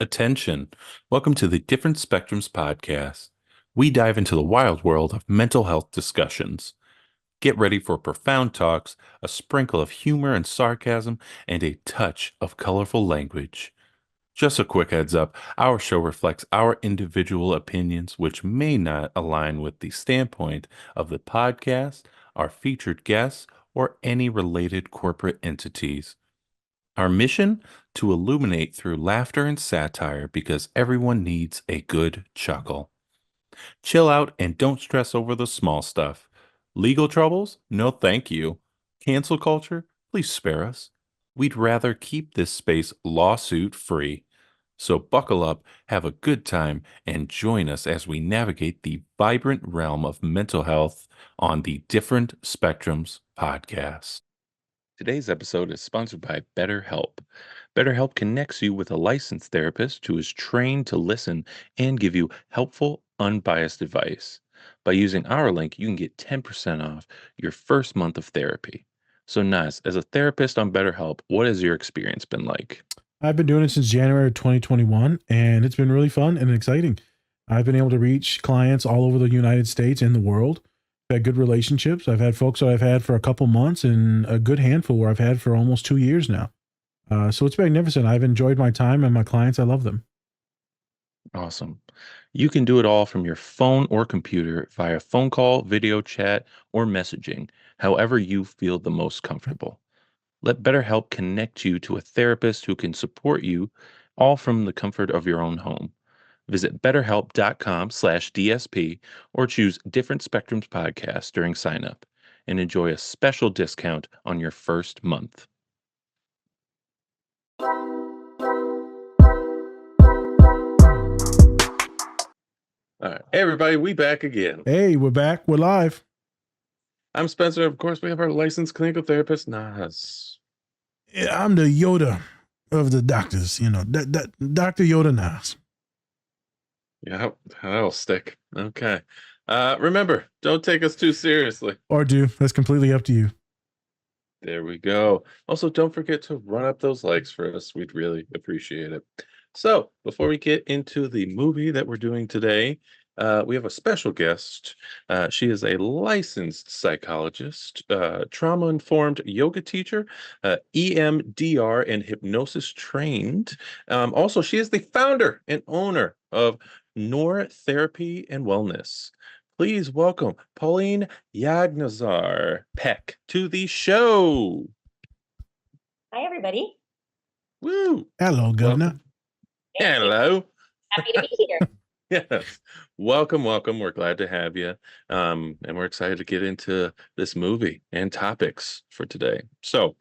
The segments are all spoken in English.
Attention. Welcome to the Different Spectrums podcast. We dive into the wild world of mental health discussions. Get ready for profound talks, a sprinkle of humor and sarcasm, and a touch of colorful language. Just a quick heads up, our show reflects our individual opinions, which may not align with the standpoint of the podcast, our featured guests, or any related corporate entities. Our mission? To illuminate through laughter and satire because everyone needs a good chuckle. Chill out and don't stress over the small stuff. Legal troubles? No, thank you. Cancel culture? Please spare us. We'd rather keep this space lawsuit free. So buckle up, have a good time, and join us as we navigate the vibrant realm of mental health on the Different Spectrums podcast. Today's episode is sponsored by BetterHelp. BetterHelp connects you with a licensed therapist who is trained to listen and give you helpful, unbiased advice. By using our link, you can get 10% off your first month of therapy. So, Naz, as a therapist on BetterHelp, what has your experience been like? I've been doing it since January of 2021, and it's been really fun and exciting. I've been able to reach clients all over the United States and the world. I've had good relationships. I've had folks that I've had for a couple months and a good handful where I've had for almost 2 years now. So it's magnificent. I've enjoyed my time and my clients. I love them. Awesome. You can do it all from your phone or computer via phone call, video chat, or messaging, however you feel the most comfortable. Let BetterHelp connect you to a therapist who can support you all from the comfort of your own home. Visit betterhelp.com/DSP or choose Different Spectrums podcast during sign up and enjoy a special discount on your first month. All right. Hey, everybody, we back again. Hey, we're back. We're live. I'm Spencer. Of course, we have our licensed clinical therapist, Naz. Yeah, I'm the Yoda of the doctors, Dr. Yoda Nas. Yeah, that'll stick. Okay. Remember, don't take us too seriously. Or do. That's completely up to you. There we go. Also, don't forget to run up those likes for us. We'd really appreciate it. So, before we get into the movie that we're doing today, we have a special guest. She is a licensed psychologist, trauma-informed yoga teacher, EMDR and hypnosis trained. Also, she is the founder and owner of Noor Therapy and Wellness. Please welcome Pauline Yeghnazar Peck to the show. Hi, everybody. Woo! Hello, Governor. Hello. Happy to be here. Yes. Welcome. We're glad to have you. And we're excited to get into this movie and topics for today. So,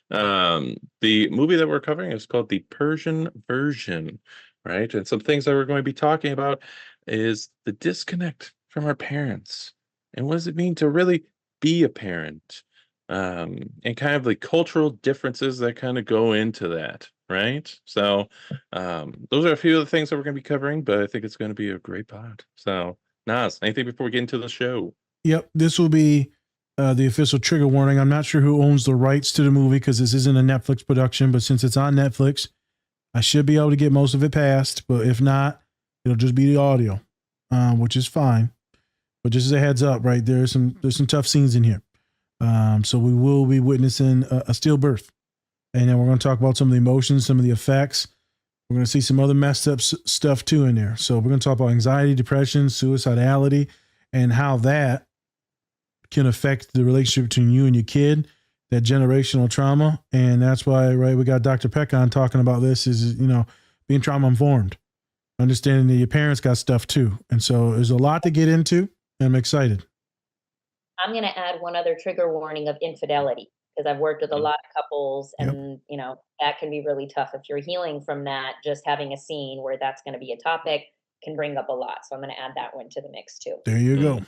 the movie that we're covering is called The Persian Version, right? And some things that we're going to be talking about is the disconnect from our parents and what does it mean to really be a parent, and kind of the cultural differences that kind of go into that, right? So those are a few of the things that we're going to be covering, but I think it's going to be a great pod. So, Naz, anything before we get into the show? Yep, this will be the official trigger warning. I'm not sure who owns the rights to the movie because this isn't a Netflix production, but since it's on Netflix, I should be able to get most of it passed. But if not, it'll just be the audio, which is fine. But just as a heads up, right, there's some tough scenes in here. So we will be witnessing a stillbirth. And then we're going to talk about some of the emotions, some of the effects. We're going to see some other messed up stuff too in there. So we're going to talk about anxiety, depression, suicidality, and how that can affect the relationship between you and your kid, that generational trauma. And that's why, right, we got Dr. Peck on talking about this is, being trauma informed, understanding that your parents got stuff too. And so there's a lot to get into. And I'm excited. I'm going to add one other trigger warning of infidelity because I've worked with a lot of couples and, that can be really tough. If you're healing from that, just having a scene where that's going to be a topic can bring up a lot. So I'm going to add that one to the mix too. There you go.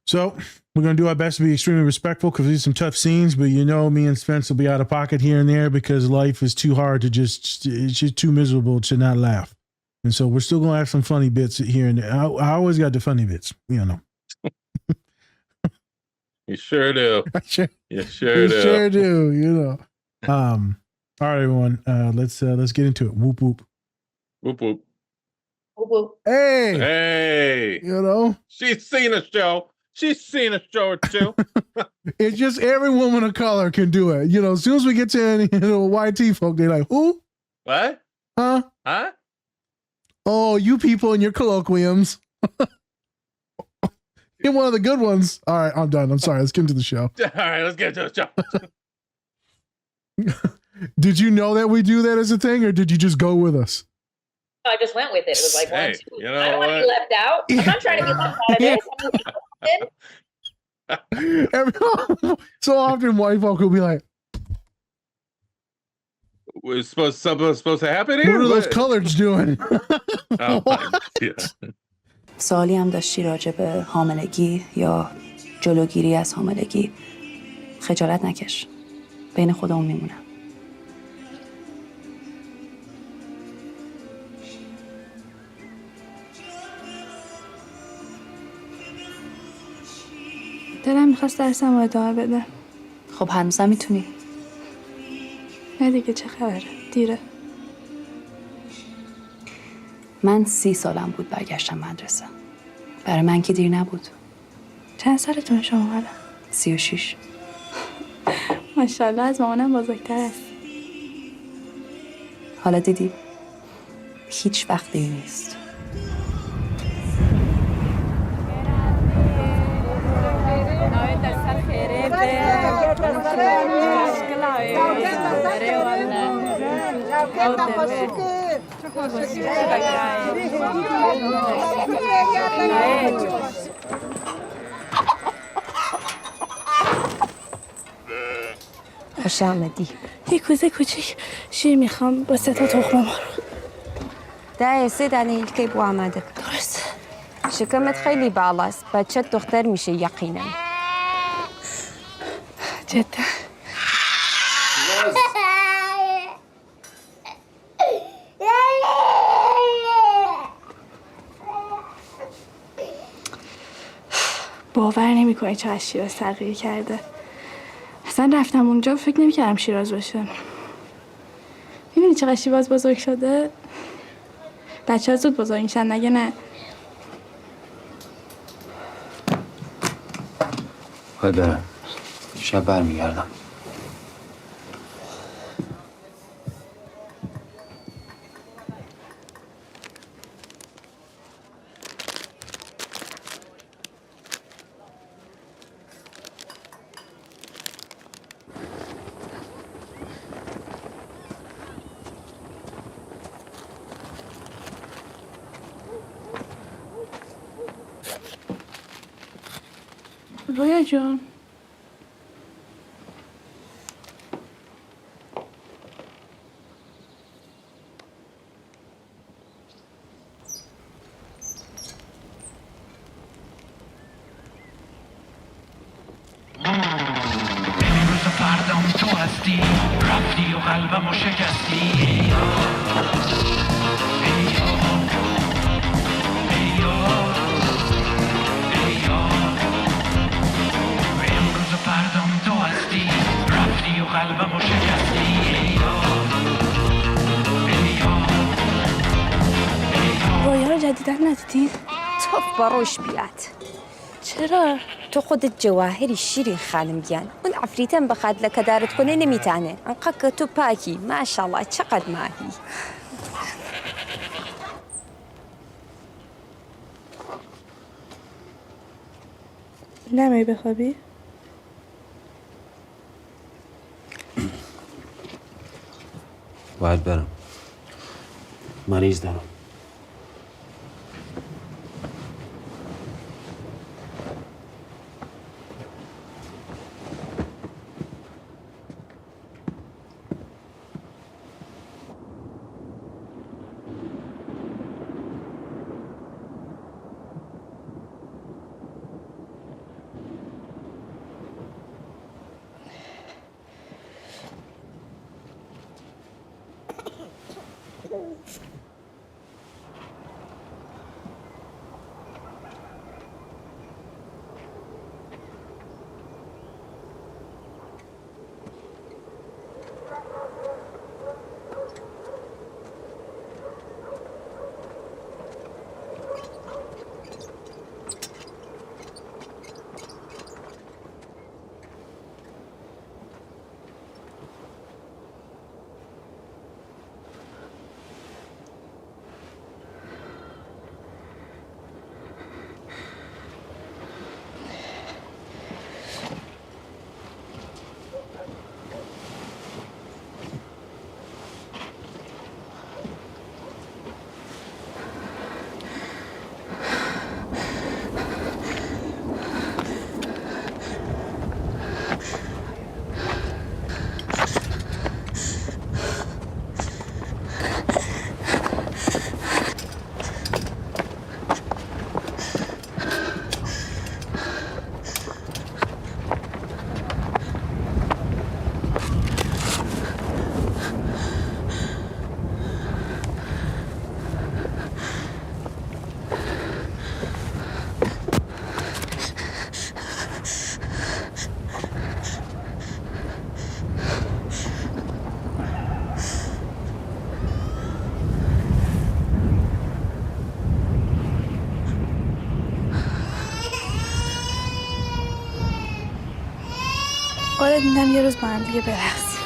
So we're going to do our best to be extremely respectful because these are some tough scenes, but me and Spence will be out of pocket here and there because life is too hard to it's just too miserable to not laugh. And so we're still going to have some funny bits here and there. I always got the funny bits, You sure do. You sure do, All right, everyone. Let's get into it. Whoop whoop. Whoop whoop. Whoop, whoop. Hey, Hey, you know, she's seen a show. She's seen a show or two. it's just every woman of color can do it. You know, as soon as we get to any YT folk, they're like, who? What? Huh? Huh? Oh, you people and your colloquiums. You're one of the good ones. All right, I'm done. I'm sorry. Let's get into the show. All right, let's get to the show. Did you know that we do that as a thing, or did you just go with us? I just went with it. It was like, Hey, 1, 2. you know I don't want to what? be left out. I'm not trying to be left out of this. So often white folk will be like, Was something supposed to happen what here? are those coloreds doing? Oh my God. سوالی هم داشتی راجع به حاملگی یا جلوگیری از حاملگی. خجالت نکش. بین خودمون میمونم. دلم میخواست درسم رو ادامه بده. خب هنوزم میتونی. نه دیگه چه خبره؟ دیره. من 30 سالم بود برگشتم مدرسه. برای من که دیر نبود. چند سالتون شما حالا؟ 36. ماشاءالله از مامانم بزرگتر است. حالا دیدی؟ هیچ وقت دیر نیست. خوش آمدی. یه کوزه کوچیک شیر میخوام با 3 تا تخم مرغ. ده 3 دانه هیلکی بو آماده. درست. شکمت خیلی بالاست. بچت دختر میشه یقینا. جدا. باور نمی‌کنی چقدر شیراز تغییر کرده. اصلا رفتم اونجا فکر نمی‌کردم شیراز باشه. می‌بینی چقدر شیراز بزرگ شده؟ بچه‌ها زود بزرگ میشن نگه نه. باید برم. شب برمیگردم. رویا جون. فردام تو هستی رفتی و قلبمو شکستی امروز و فردام تو هستی رفتی و قلبمو شکستی رویا رو جدیدن ندیدین؟ تو باروش بیاد. چرا؟ تو خودت جواهری شیرین خانم گیان. اون عفریتم بخواد لکدارت کنه نمیتونه. انقدر تو پاکی. ماشاءالله چقدر ماهی. نمی بخوابی؟ باید برم. مریض دارم. میدم یه روز با هم دیگه برقصیم.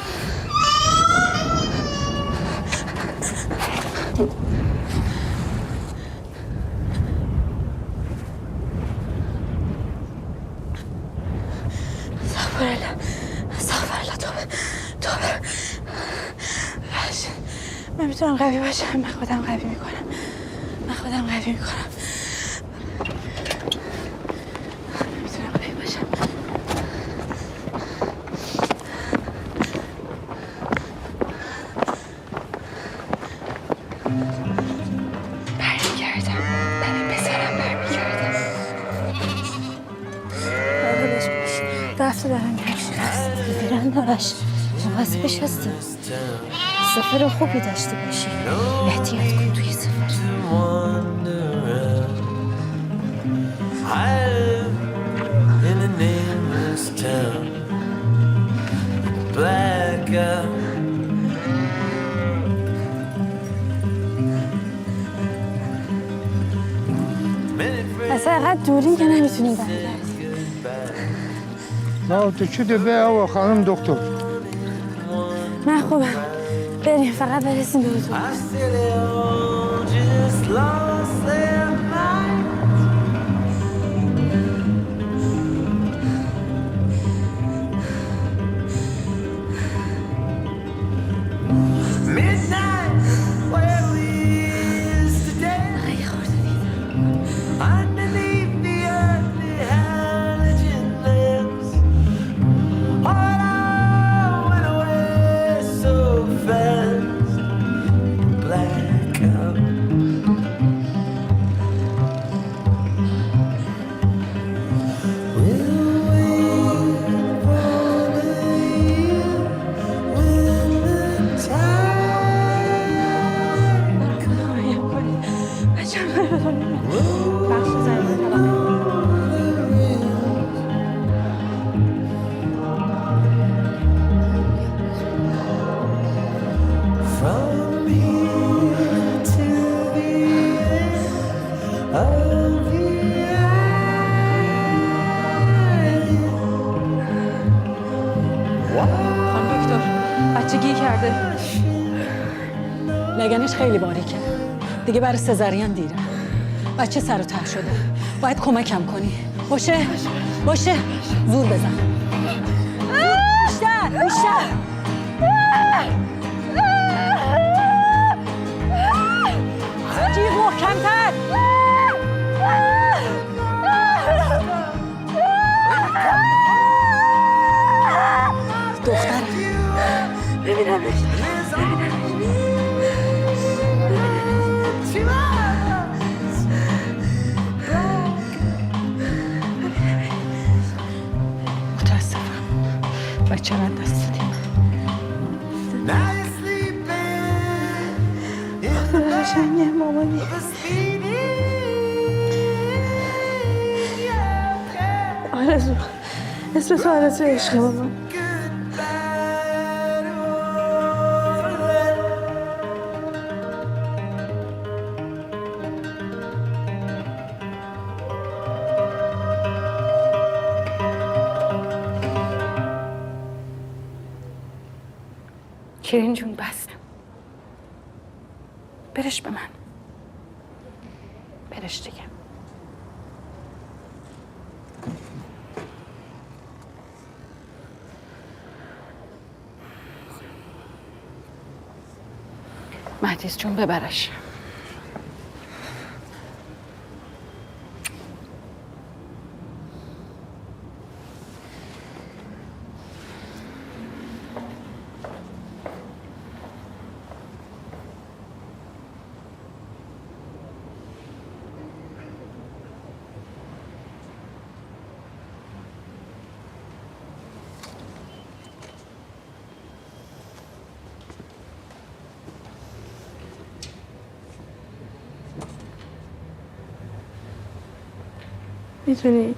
استغفرالله توبه. من میتونم قوی باشم. من خودم قوی میکنم. میتونم قوی باشم. برمیگردم. پسرم برمیگردم. رفته دارم دیرن داشت مواظبش هستیم. سفر خوبی داشته باشی. احتیاط کن توی سفر. اصلا اینقدر دوریم که نمیتونیم برگردیم. نه تو چی به آقا خانم دکتر؟ من خوبم. بریم فقط برسیم به اتوبوس. لگنش خیلی باریکه. دیگه برای سزارین دیره. بچه سر و ته شده. باید کمکم کنی. باشه. زور بزن. بیشتر. جیغ محکم‌تر. دخترم. ببینمش. متاسفم. بچه من دست دادیم. قشنگه مامانی. آرزو اسم تو آرزو عشق مامان. شیرین جون بس. برش به من. برش دیگه. مهدیس جون ببرش. میتونی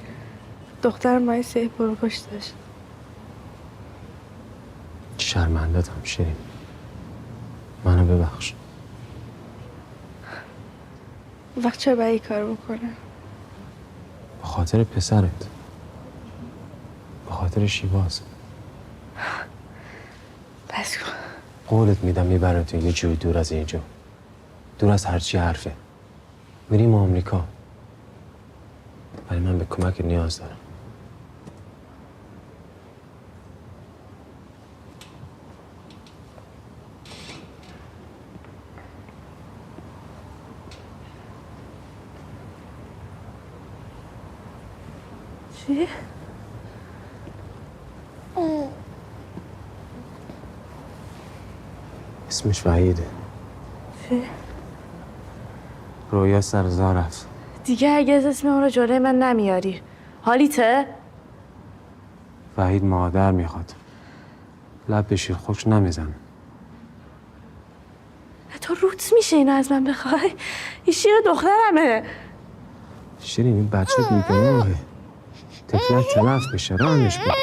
دختر مایسه پروپاش داشت. شرمنده‌ام شیرین. منو ببخش. وقت چرا باید این کار بکنه؟ به خاطر پسرت. به خاطر شیواز. قولت میدم میبرمتون یه جوی دور از اینجا، دور از هرچی حرفه. میریم آمریکا، ولی من به کمک نیاز دارم. چی؟ اسمش وحیده. چی؟ رویا سر راه رفت. دیگه هرگز اسم اون رو جلوی من نمیاری. حالیته؟ وحید مادر میخواد. لب به شیر خوش نمیزنه. تو روت میشه اینو از من بخوای؟ این شیر دخترمه. شیرین این بچه بیگناهه. تفلک تلف بشه رانش بکن.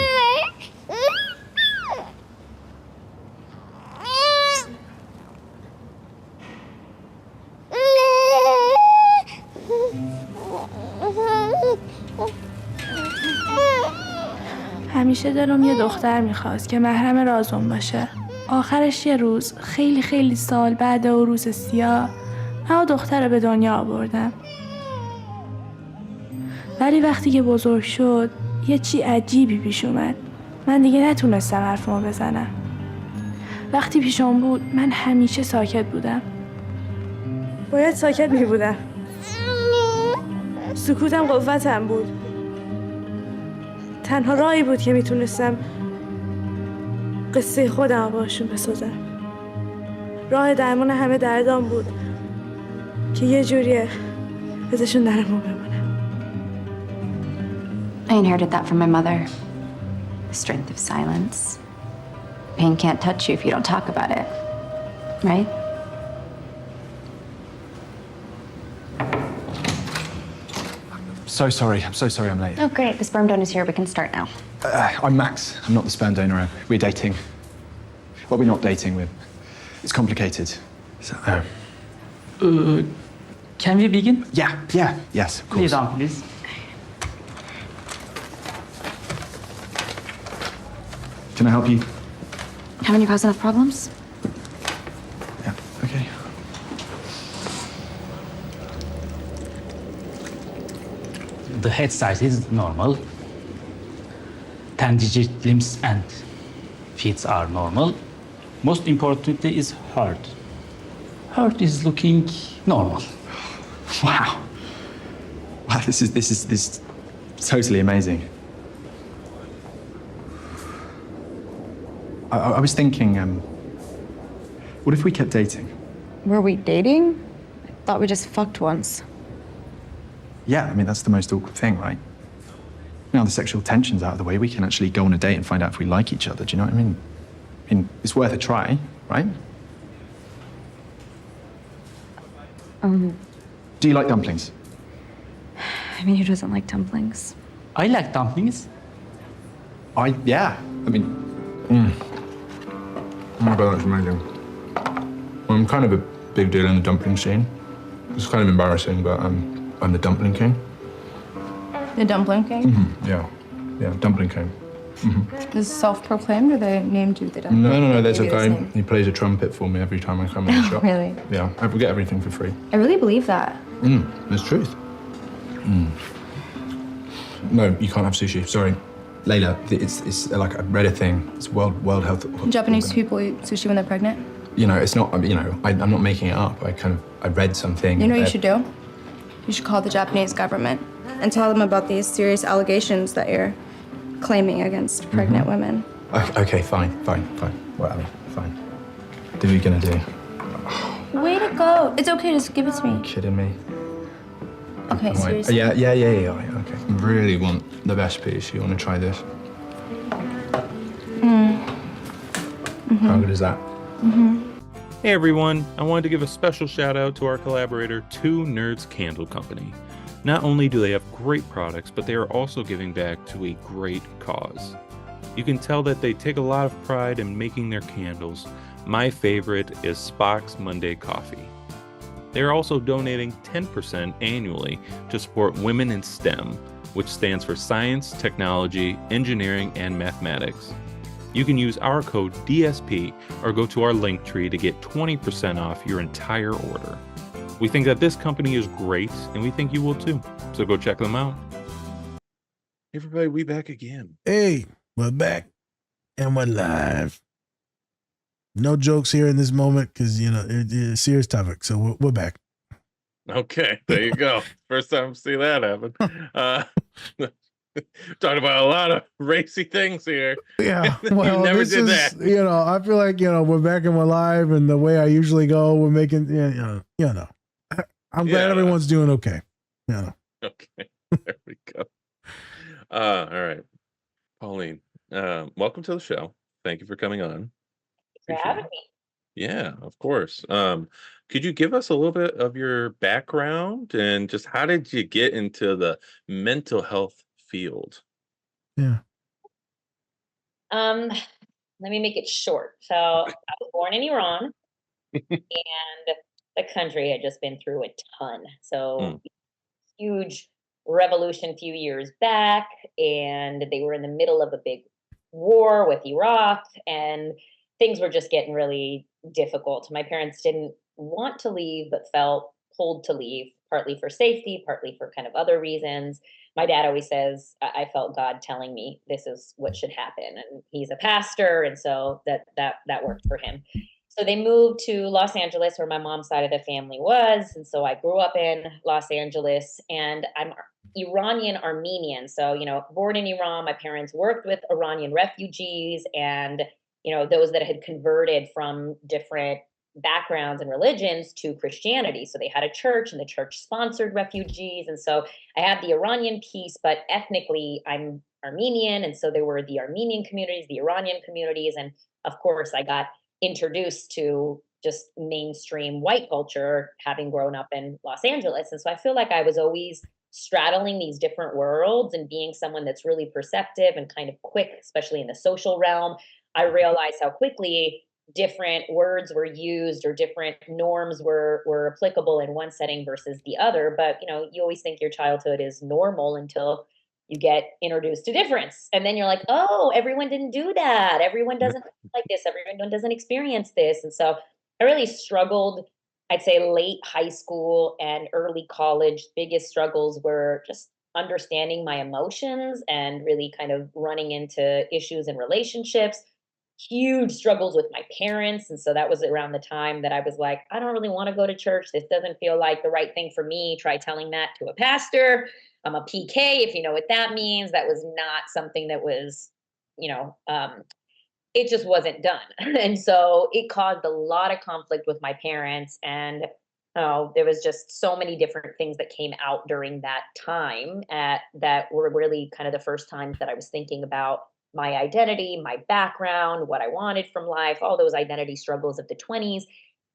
همیشه دلم یه دختر میخواست که محرم رازم باشه. آخرش یه روز خیلی خیلی سال بعد و روز سیاه من دختر رو به دنیا آوردم. ولی وقتی که بزرگ شد یه چی عجیبی پیش اومد. من دیگه نتونستم حرفمو بزنم. وقتی پیشم بود من همیشه ساکت بودم. باید ساکت میبودم. سکوتم قوتم بود. تنها راهی بود که میتونستم قصه خودم رو باشون بسازم. راه درمان همه دردام بود که یه جوریه ازشون درمون بمونم. I inherited that from my mother. The strength of silence. Pain can't touch you if you don't talk about it. Right? I'm so sorry I'm late. Oh, great. The sperm donor's here. We can start now. I'm Max. I'm not the sperm donor. We're dating. Well, we're not dating. It's complicated. So, Can we begin? Yes, of course. Please on, please. Can I help you? Having you cause enough problems? Yeah, okay. The head size is normal. 10-digit limbs and feet are normal. Most importantly is heart. Heart is looking normal. Wow. Wow, this is totally amazing. I was thinking, what if we kept dating? Were we dating? I thought we just fucked once. Yeah, I mean, that's the most awkward thing, right? Now the sexual tension's out of the way, we can actually go on a date and find out if we like each other. Do you know what I mean? I mean, it's worth a try, right? Do you like dumplings? I mean, who doesn't like dumplings? I like dumplings. Yeah. I mean, oh my God, that's amazing. Well, I'm kind of a big deal in the dumpling scene. It's kind of embarrassing, but I'm the dumpling king. The dumpling king? Yeah, dumpling king. This is self-proclaimed, or they named you the dumpling king? No, there's a Maybe guy, his name. he plays a trumpet for me every time I come in the shop. Really? Yeah, we get everything for free. I really believe that. It's truth. No, you can't have sushi, sorry. Layla, it's like I read a thing. It's World Health. Japanese people eat sushi when they're pregnant. You know, it's not. You know, I'm not making it up. I read something. You know what you should do? You should call the Japanese government and tell them about these serious allegations that you're claiming against pregnant women. Okay, fine. Whatever, fine. Do what you're gonna do. Way to go! It's okay, just give it to me. You kidding me? Okay, Right. seriously. Yeah. Okay. I really want the best piece. You want to try this? How good is that? Hey everyone, I wanted to give a special shout out to our collaborator, Two Nerds Candle Company. Not only do they have great products, but they are also giving back to a great cause. You can tell that they take a lot of pride in making their candles. My favorite is Spock's Monday Coffee. They are also donating 10% annually to support Women in STEM, which stands for Science, Technology, Engineering, and Mathematics. You can use our code DSP or go to our link tree to get 20% off your entire order. We think that this company is great, and we think you will too. So go check them out. Everybody, we back again. Hey, we're back and we're live. No jokes here in this moment because, it's a serious topic. So we're back. Okay, there you go. First time I see that happen. Talking about a lot of racy things here. Yeah, well, you never this did is, that. I feel like, we're back and we're live, and the way I usually go, we're making, I'm glad everyone's doing okay. Yeah. Okay, there we go. All right, Pauline, welcome to the show. Thank you for coming on. Thanks for having me. Yeah, of course. Could you give us a little bit of your background and just how did you get into the mental health field? Yeah. Let me make it short. So I was born in Iran, and the country had just been through a ton. So huge revolution a few years back, and they were in the middle of a big war with Iraq, and things were just getting really difficult. My parents didn't want to leave, but felt pulled to leave, partly for safety, partly for kind of other reasons. My dad always says, I felt God telling me this is what should happen. And he's a pastor, and so that worked for him. So they moved to Los Angeles, where my mom's side of the family was. And so I grew up in Los Angeles, and I'm Iranian Armenian. So, born in Iran, my parents worked with Iranian refugees and, those that had converted from different backgrounds and religions to Christianity. So they had a church, and the church sponsored refugees. And so I have the Iranian piece, but ethnically I'm Armenian. And so there were the Armenian communities, the Iranian communities. And of course, I got introduced to just mainstream white culture, having grown up in Los Angeles. And so I feel like I was always straddling these different worlds, and being someone that's really perceptive and kind of quick, especially in the social realm. I realized how quickly different words were used or different norms were applicable in one setting versus the other. But, you always think your childhood is normal until you get introduced to difference. And then you're like, oh, everyone didn't do that. Everyone doesn't like this. Everyone doesn't experience this. And so I really struggled, I'd say late high school and early college. Biggest struggles were just understanding my emotions and really kind of running into issues in relationships. Huge struggles with my parents. And so that was around the time that I was like, I don't really want to go to church. This doesn't feel like the right thing for me. Try telling that to a pastor. I'm a PK, if you know what that means. That was not something that was, it just wasn't done. And so it caused a lot of conflict with my parents. And there was just so many different things that came out during that time that were really kind of the first times that I was thinking about my identity, my background, what I wanted from life, all those identity struggles of the 20s.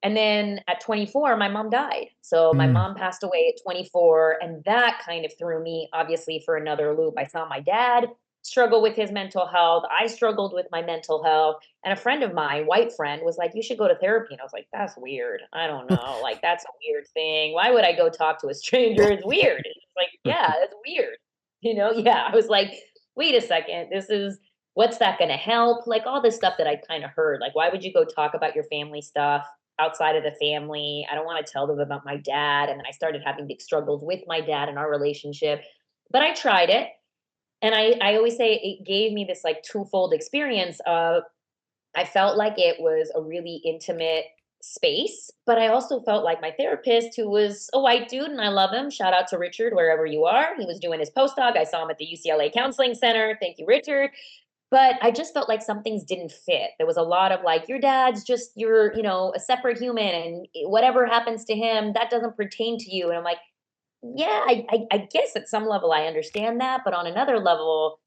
And then at 24, my mom died. So my mom passed away at 24, and that kind of threw me obviously for another loop. I saw my dad struggle with his mental health. I struggled with my mental health. And a friend of mine, white friend, was like, you should go to therapy. And I was like, that's weird. I don't know. Like, that's a weird thing. Why would I go talk to a stranger? It's weird. It's like, yeah, that's weird. Yeah. I was like, wait a second. What's that going to help? Like all this stuff that I kind of heard. Like, why would you go talk about your family stuff outside of the family? I don't want to tell them about my dad. And then I started having big struggles with my dad and our relationship. But I tried it. And I always say it gave me this like twofold experience of I felt like it was a really intimate space, but I also felt like my therapist, who was a white dude, and I love him. Shout out to Richard, wherever you are. He was doing his postdoc. I saw him at the UCLA Counseling Center. Thank you, Richard. But I just felt like some things didn't fit. There was a lot of like, your dad's just, you're, a separate human, and whatever happens to him, that doesn't pertain to you. And I'm like, yeah, I guess at some level I understand that. But on another level,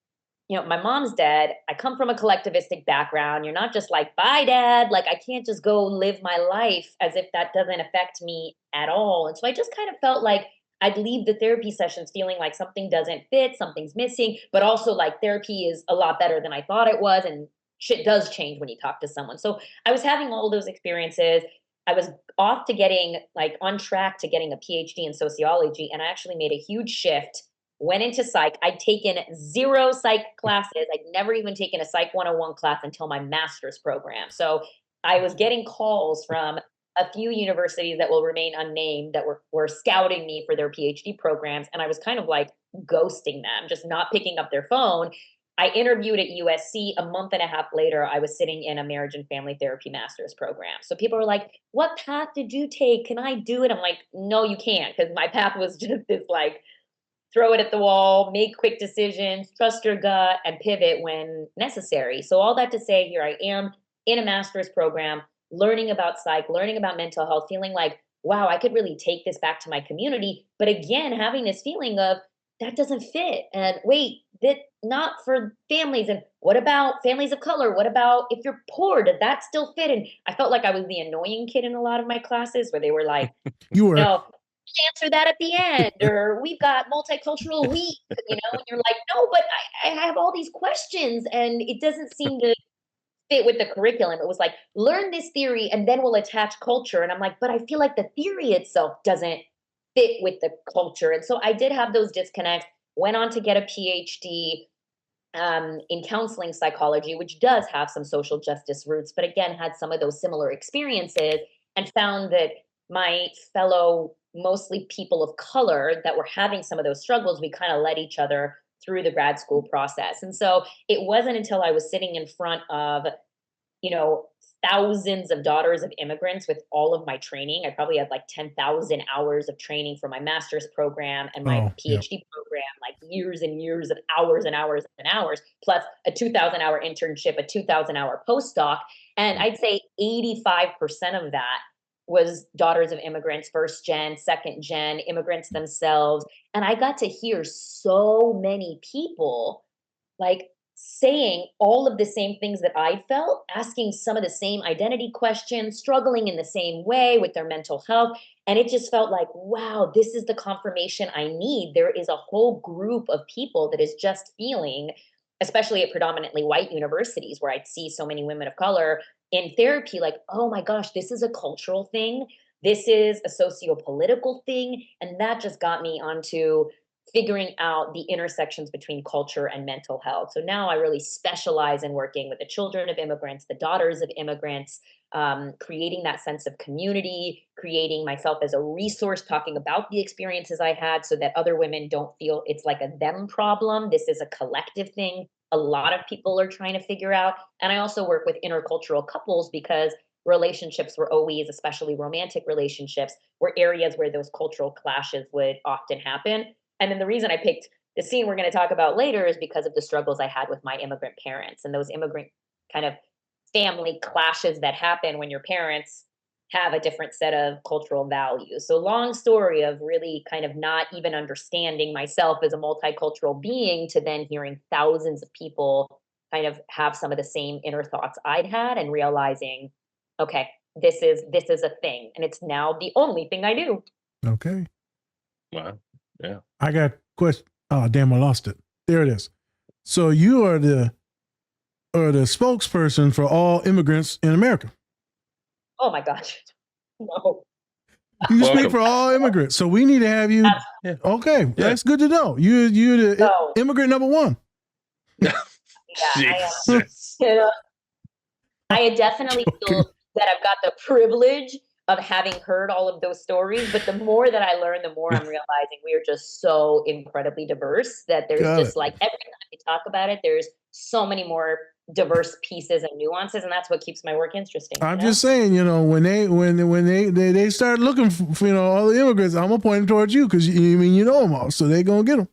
my mom's dead. I come from a collectivistic background. You're not just like, bye, dad. Like, I can't just go live my life as if that doesn't affect me at all. And so I just kind of felt like I'd leave the therapy sessions feeling like something doesn't fit, something's missing, but also like therapy is a lot better than I thought it was. And shit does change when you talk to someone. So I was having all those experiences. I was off to getting on track to getting a PhD in sociology. And I actually made a huge shift went into psych. I'd taken 0 psych classes. I'd never even taken a Psych 101 class until my master's program. So I was getting calls from a few universities that will remain unnamed that were scouting me for their PhD programs. And I was kind of like ghosting them, just not picking up their phone. I interviewed at USC. A month and a half later, I was sitting in a marriage and family therapy master's program. So people were like, what path did you take? Can I do it? I'm like, no, you can't. Because my path was just this like, throw it at the wall, make quick decisions, trust your gut, and pivot when necessary. So all that to say, here I am in a master's program, learning about psych, learning about mental health, feeling like, wow, I could really take this back to my community. But again, having this feeling of that doesn't fit. And wait, that not for families. And what about families of color? What about if you're poor? Did that still fit? And I felt like I was the annoying kid in a lot of my classes where they were like, You were. no, answer that at the end, or we've got multicultural week, and you're like, no, but I have all these questions and it doesn't seem to fit with the curriculum. It was like, learn this theory and then we'll attach culture. And I'm like, but I feel like the theory itself doesn't fit with the culture. And so I did have those disconnects, went on to get a PhD in counseling psychology, which does have some social justice roots, but again, had some of those similar experiences and found that my fellow, mostly people of color that were having some of those struggles, we kind of led each other through the grad school process. And so it wasn't until I was sitting in front of, thousands of daughters of immigrants with all of my training. I probably had like 10,000 hours of training for my master's program and my PhD program, like years and years of hours and hours and hours, plus a 2,000 hour internship, a 2,000 hour postdoc. And I'd say 85% of that was daughters of immigrants, first gen, second gen, immigrants themselves. And I got to hear so many people like saying all of the same things that I felt, asking some of the same identity questions, struggling in the same way with their mental health. And it just felt like, wow, this is the confirmation I need. There is a whole group of people that is just feeling, especially at predominantly white universities where I'd see so many women of color in therapy, like, oh my gosh, this is a cultural thing. This is a socio-political thing. And that just got me onto figuring out the intersections between culture and mental health. So now I really specialize in working with the children of immigrants, the daughters of immigrants, creating that sense of community, creating myself as a resource, talking about the experiences I had so that other women don't feel it's like a them problem. This is a collective thing a lot of people are trying to figure out. And I also work with intercultural couples because relationships were always, especially romantic relationships, were areas where those cultural clashes would often happen. And then the reason I picked the scene we're going to talk about later is because of the struggles I had with my immigrant parents and those immigrant kind of family clashes that happen when your parents have a different set of cultural values. So long story of really kind of not even understanding myself as a multicultural being to then hearing thousands of people kind of have some of the same inner thoughts I'd had and realizing, okay, this is a thing and it's now the only thing I do. Okay. Wow. Yeah. I got question. Oh, damn, I lost it. There it is. So you are the spokesperson for all immigrants in America. Oh my gosh. No. You speak for all immigrants. So we need to have you. Yeah. Okay. Yeah. That's good to know. You're the immigrant number one. Yeah, I definitely feel that I've got the privilege of having heard all of those stories, but the more that I learn, the more I'm realizing we are just so incredibly diverse that there's just like every time we talk about it, there's so many more diverse pieces and nuances, and that's what keeps my work interesting. I'm just saying, when they start looking for all the immigrants, I'm gonna point them towards you because you know them all, so they gonna get them.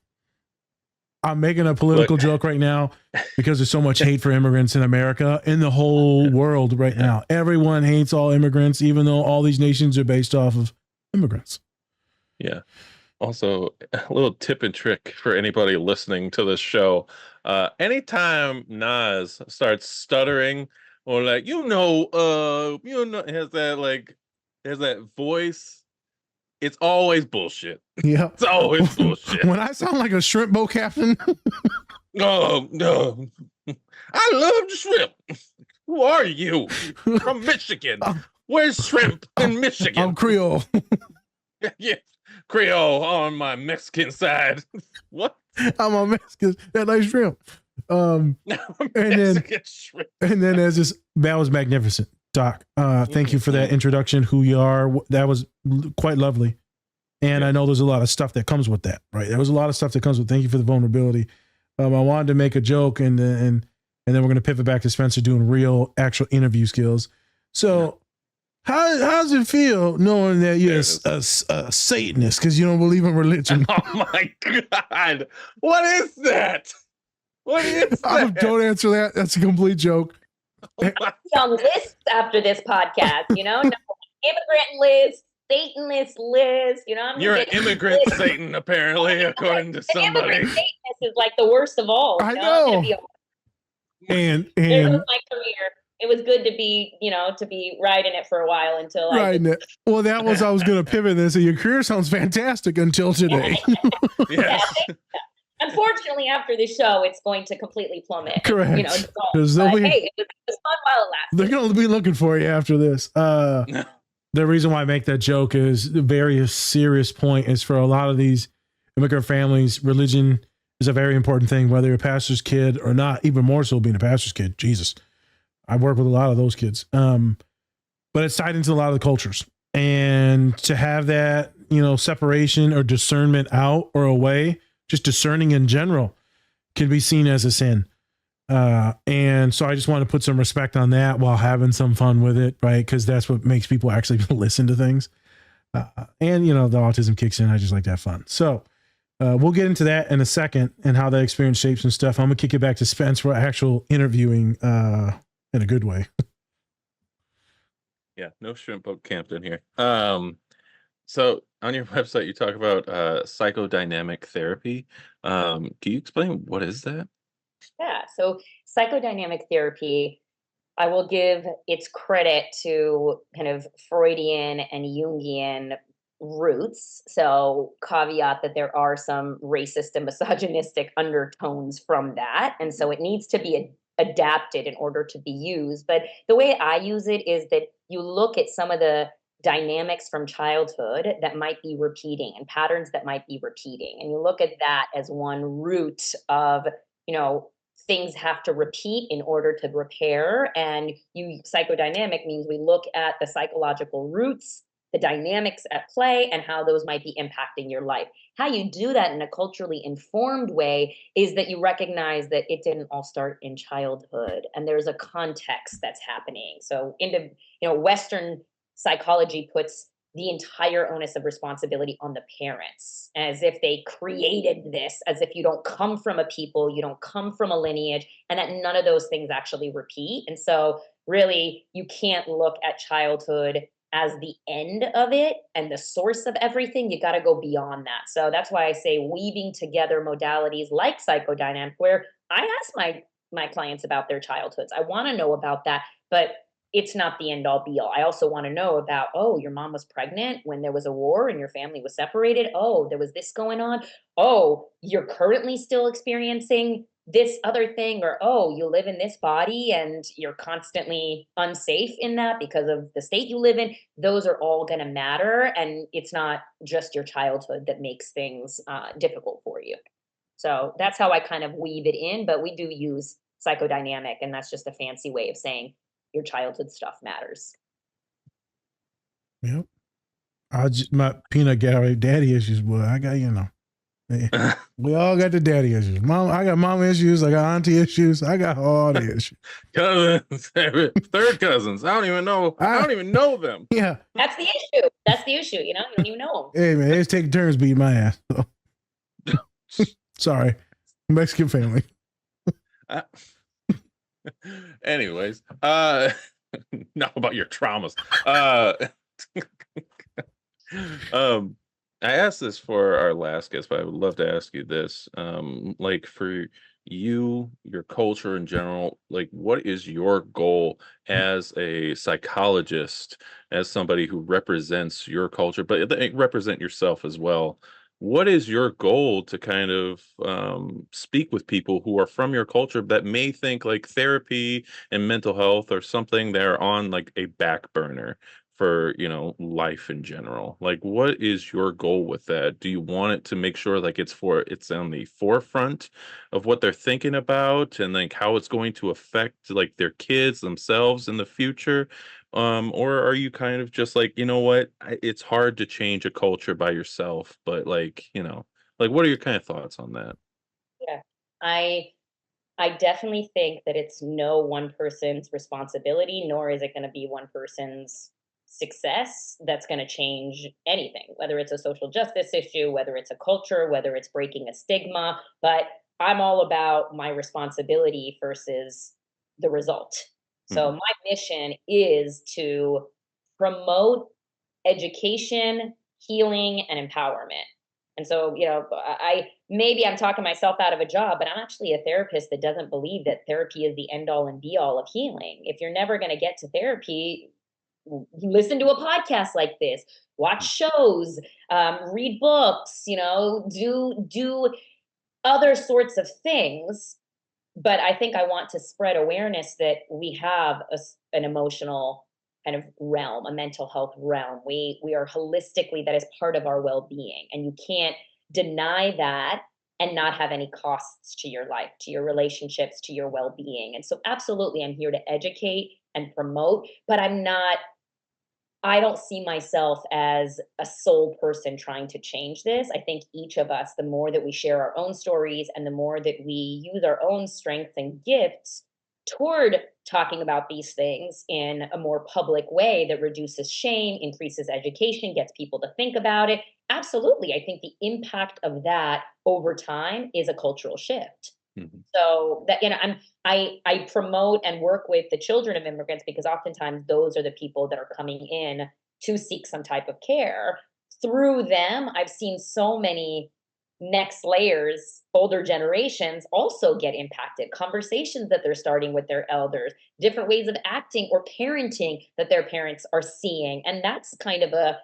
I'm making a political joke right now because there's so much hate for immigrants in America, in the whole world right now. Everyone hates all immigrants, even though all these nations are based off of immigrants. Yeah. Also, a little tip and trick for anybody listening to this show. Anytime Nas starts stuttering or has that voice, it's always bullshit. Yeah. It's always bullshit. When I sound like a shrimp boat captain. Oh, no. I love shrimp. Who are you? From Michigan. Where's shrimp in Michigan? I'm Creole. Yeah. Creole on my Mexican side. What? I'm on Mexican. That nice shrimp. And then shrimp. and then there's this. That was magnificent, Doc. Thank you for that introduction. Who you are. That was quite lovely. And I know there's a lot of stuff that comes with that, right? There was a lot of stuff that comes with. Thank you for the vulnerability. I wanted to make a joke, and then we're going to pivot back to Spencer doing real, actual interview skills. So, how does it feel knowing that you're a Satanist because you don't believe in religion? Oh my God! What is that? What is that? Don't answer that. That's a complete joke. On lists after this podcast, no, immigrant Liz, Satanist Liz, You're an immigrant Satan, apparently, according to somebody. Immigrant Satanist is like the worst of all. I know. And there goes my career. It was good to be, to be riding it for a while until riding it. Well, I was going to pivot this. Your career sounds fantastic until today. Yes. Unfortunately, after the show, it's going to completely plummet. Correct. Hey, it was fun while it lasted. They're going to be looking for you after this. The reason why I make that joke is the very serious point is for a lot of these immigrant families, religion is a very important thing, whether you're a pastor's kid or not, even more so being a pastor's kid. Jesus. I work with a lot of those kids. But it's tied into a lot of the cultures. And to have that, separation or discernment out or away, just discerning in general, can be seen as a sin. And so I just want to put some respect on that while having some fun with it, right? Because that's what makes people actually listen to things. And, the autism kicks in. I just like to have fun. So we'll get into that in a second and how that experience shapes and stuff. I'm going to kick it back to Spence for actual interviewing in a good way. Yeah, no shrimp boat camped in here. So on your website, you talk about psychodynamic therapy. Can you explain what is that? Yeah, so psychodynamic therapy, I will give its credit to kind of Freudian and Jungian roots. So caveat that there are some racist and misogynistic undertones from that. And so it needs to be adapted in order to be used. But the way I use it is that you look at some of the dynamics from childhood that might be repeating and patterns that might be repeating. And you look at that as one root of, things have to repeat in order to repair. And psychodynamic means we look at the psychological roots, the dynamics at play, and how those might be impacting your life. How you do that in a culturally informed way is that you recognize that it didn't all start in childhood and there's a context that's happening. So Western psychology puts the entire onus of responsibility on the parents, as if they created this, as if you don't come from a people, you don't come from a lineage, and that none of those things actually repeat. And so really, you can't look at childhood as the end of it and the source of everything. You got to go beyond that. So that's why I say weaving together modalities like psychodynamic, where I ask my clients about their childhoods. I want to know about that, but it's not the end all be all. I also want to know about, your mom was pregnant when there was a war and your family was separated. Oh, there was this going on. Oh, you're currently still experiencing this other thing, or, you live in this body and you're constantly unsafe in that because of the state you live in. Those are all going to matter. And it's not just your childhood that makes things difficult for you. So that's how I kind of weave it in, but we do use psychodynamic, and that's just a fancy way of saying your childhood stuff matters. Yep. My peanut gallery daddy issues, boy. I got, we all got the daddy issues. I got mama issues. I got auntie issues. I got all the issues. Cousins, third cousins. I don't even know them. Yeah. That's the issue. You don't even know them. Hey man, they just take turns beating my ass. So. Sorry. Mexican family. Anyways, now about your traumas. I asked this for our last guest, but I would love to ask you this. Like for you, your culture in general, like what is your goal as a psychologist, as somebody who represents your culture, but represent yourself as well? What is your goal to kind of speak with people who are from your culture that may think like therapy and mental health or something they're on like a back burner for, life in general? Like, what is your goal with that? Do you want it to make sure like it's on the forefront of what they're thinking about, and like how it's going to affect like their kids themselves in the future? Or are you kind of just like, you know what, it's hard to change a culture by yourself, but like, like what are your kind of thoughts on that? Yeah. I I definitely think that it's no one person's responsibility, nor is it going to be one person's success that's going to change anything, whether it's a social justice issue, whether it's a culture, whether it's breaking a stigma. But I'm all about my responsibility versus the result. So Mhm. my mission is to promote education, healing, and empowerment. And so, I maybe I'm talking myself out of a job, but I'm actually a therapist that doesn't believe that therapy is the end all and be all of healing. If you're never going to get to therapy, listen to a podcast like this, watch shows, read books, do other sorts of things. But I think I want to spread awareness that we have an emotional kind of realm, a mental health realm. We are holistically, that is part of our well-being, and you can't deny that and not have any costs to your life, to your relationships, to your well-being. And so absolutely I'm here to educate and promote, but I don't see myself as a sole person trying to change this. I think each of us, the more that we share our own stories and the more that we use our own strengths and gifts toward talking about these things in a more public way that reduces shame, increases education, gets people to think about it. Absolutely. I think the impact of that over time is a cultural shift. Mhm. So that, I promote and work with the children of immigrants because oftentimes those are the people that are coming in to seek some type of care. Through them, I've seen so many next layers, older generations also get impacted. Conversations that they're starting with their elders, different ways of acting or parenting that their parents are seeing. And that's kind of a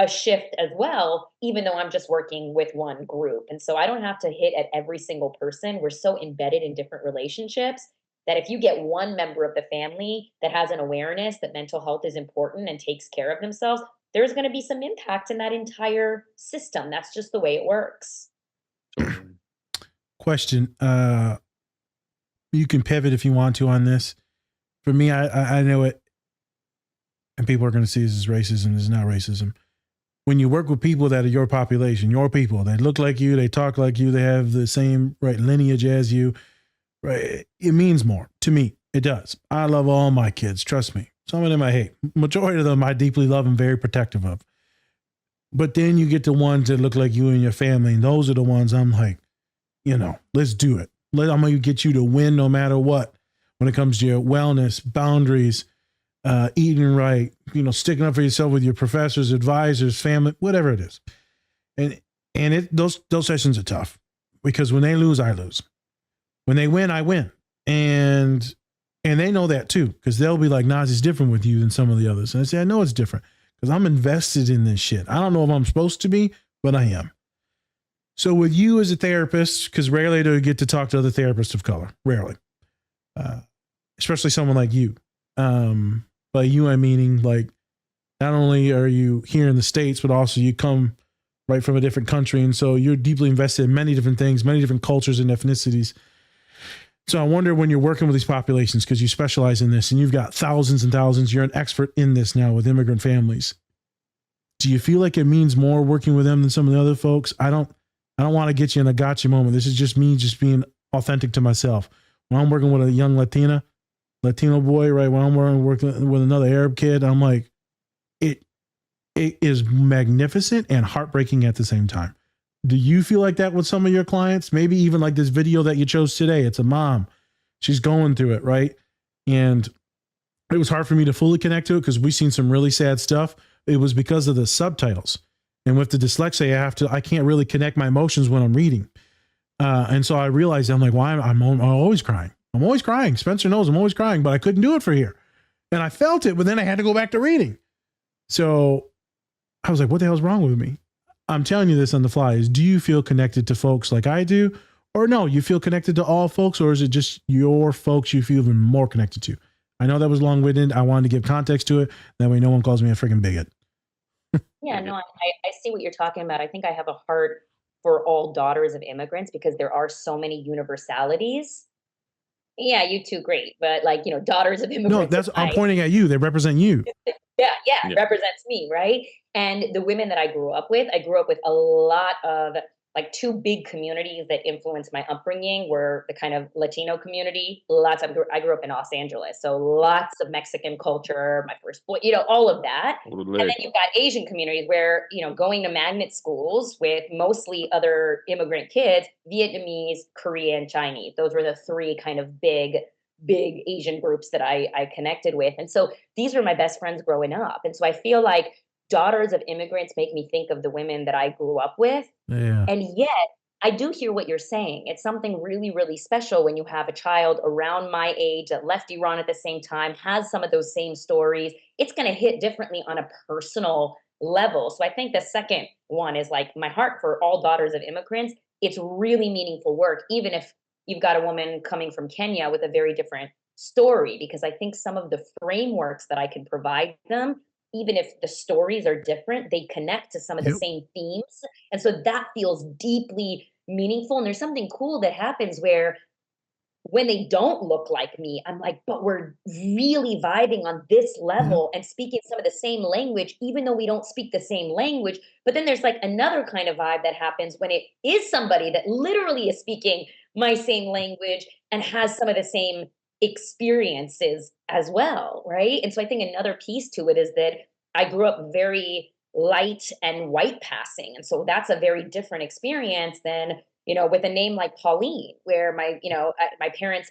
shift as well, even though I'm just working with one group. And so I don't have to hit at every single person. We're so embedded in different relationships that if you get one member of the family that has an awareness that mental health is important and takes care of themselves, there's going to be some impact in that entire system. That's just the way it works. Question. You can pivot if you want to on this. For me, I know it, and people are going to see this as racism. It's not racism. When you work with people that are your population, your people, they look like you, they talk like you, they have the same lineage as you, right? It means more to me. It does. I love all my kids. Trust me. Some of them I hate. Majority of them I deeply love and very protective of. But then you get the ones that look like you and your family, and those are the ones I'm like, let's do it. I'm going to get you to win no matter what when it comes to your wellness, boundaries, eating right, sticking up for yourself with your professors, advisors, family, whatever it is. And those sessions are tough because when they lose, I lose. When they win, I win. And they know that too, because they'll be like, Nas, it's different with you than some of the others. And I say, I know it's different because I'm invested in this shit. I don't know if I'm supposed to be, but I am. So with you as a therapist, because rarely do I get to talk to other therapists of color, rarely, especially someone like you. By you, I'm meaning like, not only are you here in the States, but also you come right from a different country. And so you're deeply invested in many different things, many different cultures and ethnicities. So I wonder when you're working with these populations, because you specialize in this and you've got thousands and thousands, you're an expert in this now with immigrant families. Do you feel like it means more working with them than some of the other folks? I don't want to get you in a gotcha moment. This is just me just being authentic to myself. When I'm working with a young Latino boy, right? When I'm working with another Arab kid, I'm like, it is magnificent and heartbreaking at the same time. Do you feel like that with some of your clients? Maybe even like this video that you chose today. It's a mom. She's going through it, right? And it was hard for me to fully connect to it because we've seen some really sad stuff. It was because of the subtitles. And with the dyslexia, I can't really connect my emotions when I'm reading. And so I realized, I'm like, why I'm always crying. I'm always crying. Spencer knows I'm always crying, but I couldn't do it for here. And I felt it, but then I had to go back to reading. So I was like, what the hell's wrong with me? I'm telling you this on the fly is, do you feel connected to folks like I do? Or no, you feel connected to all folks, or is it just your folks you feel even more connected to? I know that was long-winded. I wanted to give context to it. That way no one calls me a freaking bigot. Yeah, no, I see what you're talking about. I think I have a heart for all daughters of immigrants because there are so many universalities. Yeah, you too, great. But like, daughters of No, immigrants, I'm pointing at you. They represent you. yeah, Yeah. represents me, right? And the women that I grew up with a lot of like two big communities that influenced my upbringing were the kind of Latino community. I grew up in Los Angeles, so lots of Mexican culture. My first boy, all of that. And then you've got Asian communities where, going to magnet schools with mostly other immigrant kids, Vietnamese, Korean, Chinese. Those were the three kind of big Asian groups that I connected with. And so these were my best friends growing up. And so I feel like daughters of immigrants make me think of the women that I grew up with. Yeah. And yet, I do hear what you're saying. It's something really, really special when you have a child around my age that left Iran at the same time, has some of those same stories. It's going to hit differently on a personal level. So I think the second one is like my heart for all daughters of immigrants. It's really meaningful work, even if you've got a woman coming from Kenya with a very different story, because I think some of the frameworks that I can provide them, even if the stories are different, they connect to some of the same themes. And so that feels deeply meaningful. And there's something cool that happens where when they don't look like me, I'm like, but we're really vibing on this level and speaking some of the same language, even though we don't speak the same language. But then there's like another kind of vibe that happens when it is somebody that literally is speaking my same language and has some of the same experiences as well, right? And so I think another piece to it is that I grew up very light and white passing. And so that's a very different experience than, with a name like Pauline, where my parents,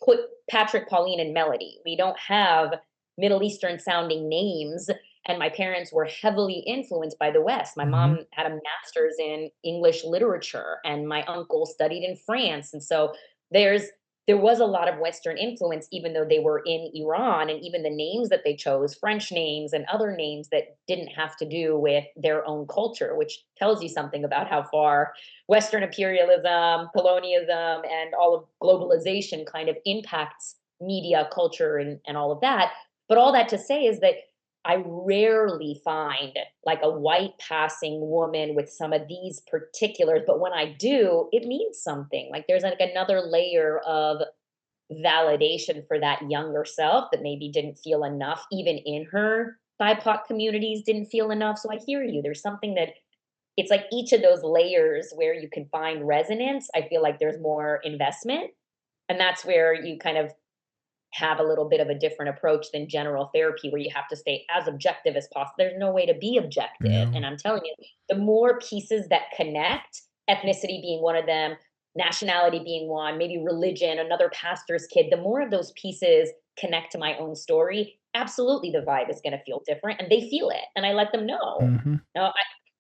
put Patrick, Pauline, and Melody. We don't have Middle Eastern sounding names. And my parents were heavily influenced by the West. My mom had a master's in English literature, and my uncle studied in France. And so there was a lot of Western influence, even though they were in Iran, and even the names that they chose, French names and other names that didn't have to do with their own culture, which tells you something about how far Western imperialism, colonialism, and all of globalization kind of impacts media, culture, and all of that. But all that to say is that I rarely find like a white passing woman with some of these particulars, but when I do, it means something. Like there's like another layer of validation for that younger self that maybe didn't feel enough, even in her BIPOC communities, didn't feel enough. So I hear you. There's something that it's like each of those layers where you can find resonance. I feel like there's more investment. And that's where you kind of have a little bit of a different approach than general therapy, where you have to stay as objective as possible. There's no way to be objective. And I'm telling you, the more pieces that connect, ethnicity being one of them, nationality being one, maybe religion, another pastor's kid, the more of those pieces connect to my own story, absolutely the vibe is going to feel different, and they feel it. And I let them know. Now,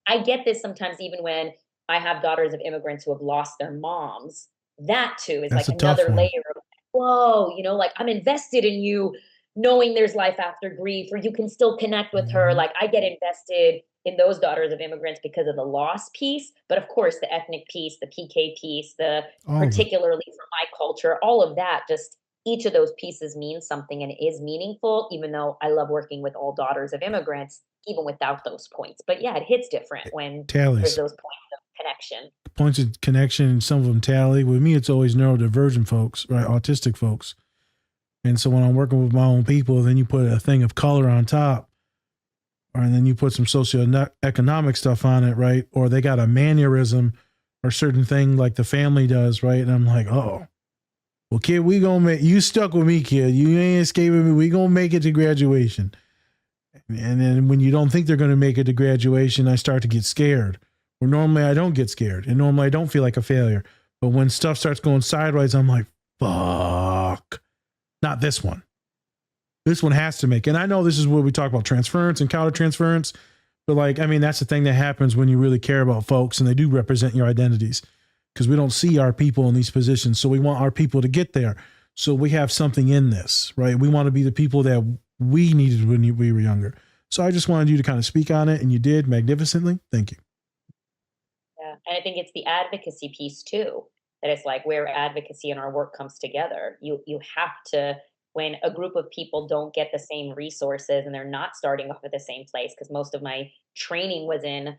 I get this sometimes even when I have daughters of immigrants who have lost their moms. That too is like another layer of, whoa, like I'm invested in you, knowing there's life after grief, or you can still connect with her. Like I get invested in those daughters of immigrants because of the loss piece, but of course the ethnic piece, the PK piece, the particularly for my culture, all of that, just each of those pieces means something and is meaningful, even though I love working with all daughters of immigrants, even without those points. But yeah, it hits different when there's those points of connection. Points of connection, some of them tally. With me, it's always neurodivergent folks, right? Autistic folks. And so when I'm working with my own people, then you put a thing of color on top, and then you put some socioeconomic stuff on it, right? Or they got a mannerism or certain thing like the family does, right? And I'm like, oh, well, kid, we gonna make you stuck with me, kid. You ain't escaping me. We gonna make it to graduation. And then when you don't think they're gonna make it to graduation, I start to get scared. Where normally I don't get scared, and normally I don't feel like a failure. But when stuff starts going sideways, I'm like, fuck. Not this one. This one has to make. And I know this is where we talk about transference and countertransference, but that's the thing that happens when you really care about folks and they do represent your identities, because we don't see our people in these positions. So we want our people to get there. So we have something in this, right? We want to be the people that we needed when we were younger. So I just wanted you to kind of speak on it, and you did magnificently. Thank you. Yeah. And I think it's the advocacy piece too, that it's like where advocacy and our work comes together. You have to when a group of people don't get the same resources and they're not starting off at the same place, because most of my training was in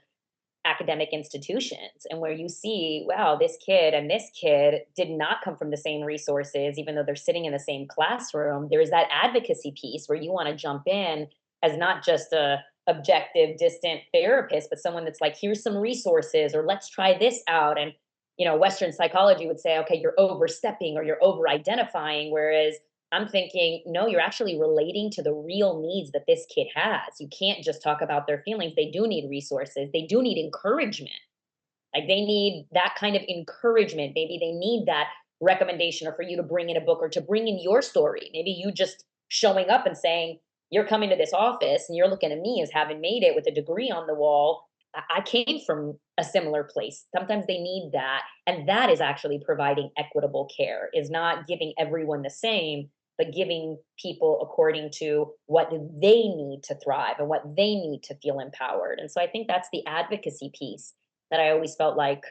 academic institutions, and where you see, wow, this kid and this kid did not come from the same resources, even though they're sitting in the same classroom. There's that advocacy piece where you want to jump in as not just a objective, distant therapist, but someone that's like, here's some resources, or let's try this out. And, Western psychology would say, okay, you're overstepping or you're over identifying. Whereas I'm thinking, no, you're actually relating to the real needs that this kid has. You can't just talk about their feelings. They do need resources. They do need encouragement. Like they need that kind of encouragement. Maybe they need that recommendation, or for you to bring in a book or to bring in your story. Maybe you just showing up and saying, you're coming to this office and you're looking at me as having made it with a degree on the wall. I came from a similar place. Sometimes they need that. And that is actually providing equitable care, is not giving everyone the same, but giving people according to what they need to thrive and what they need to feel empowered. And so I think that's the advocacy piece that I always felt like